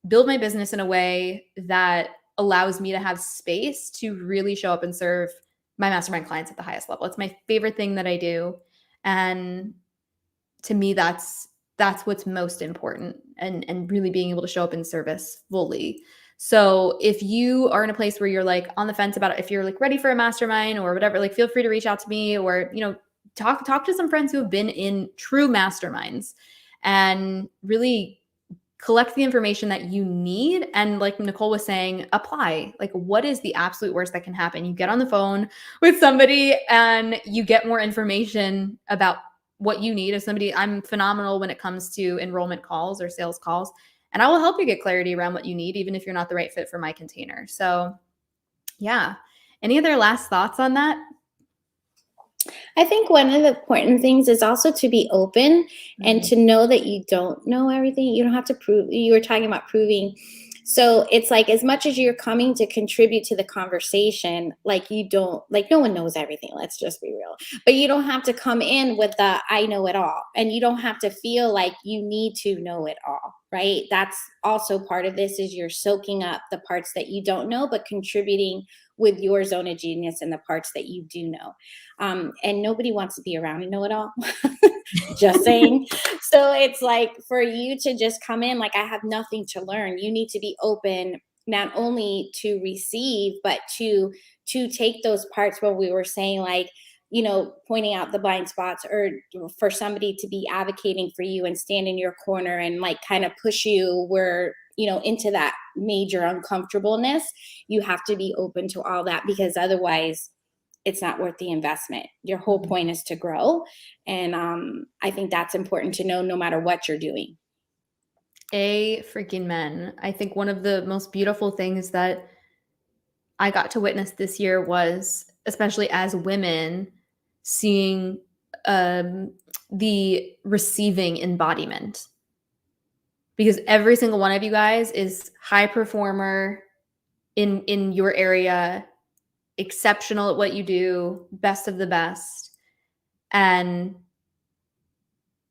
build my business in a way that allows me to have space to really show up and serve my mastermind clients at the highest level. It's my favorite thing that I do. And to me, that's what's most important, and really being able to show up in service fully. So if you are in a place where you're on the fence about it, if you're ready for a mastermind or whatever, feel free to reach out to me, or, talk to some friends who have been in true masterminds and really collect the information that you need. And like Nicole was saying, apply. Like, what is the absolute worst that can happen? You get on the phone with somebody and you get more information about what you need. As somebody, I'm phenomenal when it comes to enrollment calls or sales calls, and I will help you get clarity around what you need, even if you're not the right fit for my container. So yeah. Any other last thoughts on that? I think one of the important things is also to be open and to know that you don't know everything. You don't have to prove. You were talking about proving. So it's like, as much as you're coming to contribute to the conversation, like you don't, like no one knows everything. Let's just be real. But you don't have to come in with the I know it all. And you don't have to feel like you need to know it all, right? That's also part of this, is you're soaking up the parts that you don't know, but contributing with your zone of genius in the parts that you do know. And nobody wants to be around a know-it-all. Just saying. So it's like, for you to just come in like, I have nothing to learn. You need to be open, not only to receive, but to take those parts where we were saying, like, you know, pointing out the blind spots, or for somebody to be advocating for you and stand in your corner and like kind of push you where, you know, into that major uncomfortableness. You have to be open to all that, because otherwise it's not worth the investment. Your whole point is to grow. And I think that's important to know, no matter what you're doing. Freaking men. I think one of the most beautiful things that I got to witness this year was, especially as women, seeing the receiving embodiment. Because every single one of you guys is high performer in your area, exceptional at what you do, best of the best. And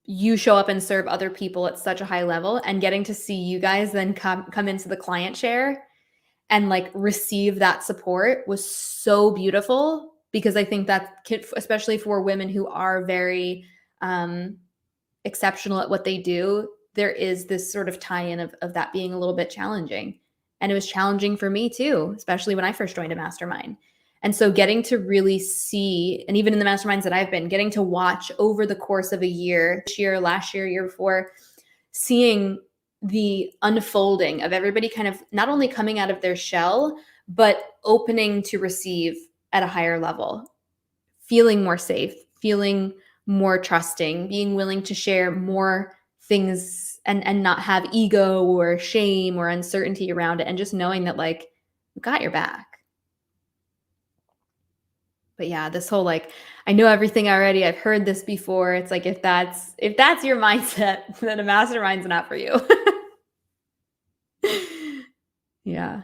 you show up and serve other people at such a high level, and getting to see you guys then come into the client chair and like receive that support was so beautiful. Because I think that, especially for women who are very exceptional at what they do, there is this sort of tie-in of that being a little bit challenging. And it was challenging for me too, especially when I first joined a mastermind. And so getting to really see, and even in the masterminds that I've been, getting to watch over the course of a year, this year, last year, year before, seeing the unfolding of everybody kind of not only coming out of their shell, but opening to receive at a higher level, feeling more safe, feeling more trusting, being willing to share more things and not have ego or shame or uncertainty around it, and just knowing that like, we got your back. But yeah, this whole like, I know everything already, I've heard this before. It's like, if that's your mindset, then a mastermind's not for you. Yeah.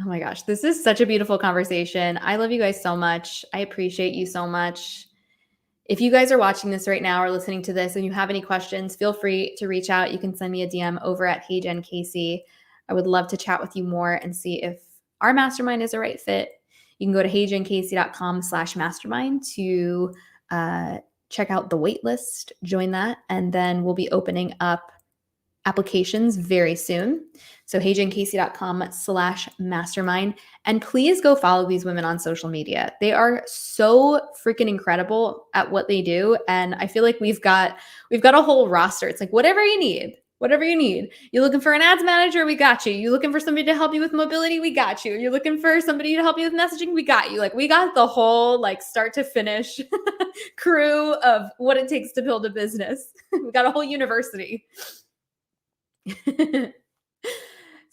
Oh my gosh, this is such a beautiful conversation. I love you guys so much. I appreciate you so much. If you guys are watching this right now or listening to this and you have any questions, feel free to reach out. You can send me a DM over at Hey Jen Casey. I would love to chat with you more and see if our mastermind is a right fit. You can go to heyjencasey.com/mastermind to check out the waitlist, join that, and then we'll be opening up applications very soon. So heyjencasey.com/mastermind. And please go follow these women on social media. They are so freaking incredible at what they do. And I feel like we've got a whole roster. It's like, whatever you need. You're looking for an ads manager, we got you. You're looking for somebody to help you with mobility, we got you. You're looking for somebody to help you with messaging, we got you. Like, we got the whole like start to finish crew of what it takes to build a business. We got a whole university.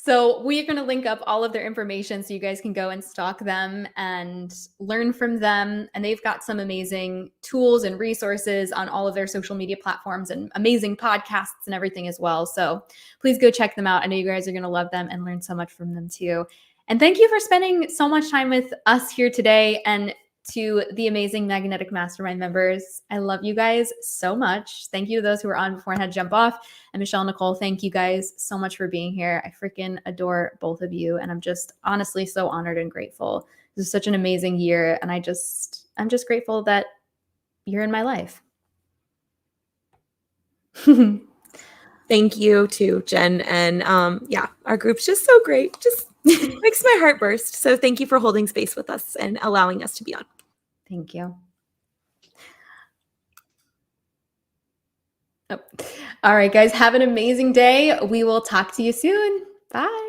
So we're going to link up all of their information so you guys can go and stalk them and learn from them. And they've got some amazing tools and resources on all of their social media platforms and amazing podcasts and everything as well. So please go check them out. I know you guys are going to love them and learn so much from them too. And thank you for spending so much time with us here today, and to the amazing Magnetic Mastermind members. I love you guys so much. Thank you to those who were on before and had to jump off. And Michelle, Nicole, thank you guys so much for being here. I freaking adore both of you. And I'm just honestly so honored and grateful. This is such an amazing year. And I'm just grateful that you're in my life. Thank you too, Jen. And yeah, our group's just so great. Just makes my heart burst. So thank you for holding space with us and allowing us to be on. Thank you. Oh. All right, guys, have an amazing day. We will talk to you soon. Bye.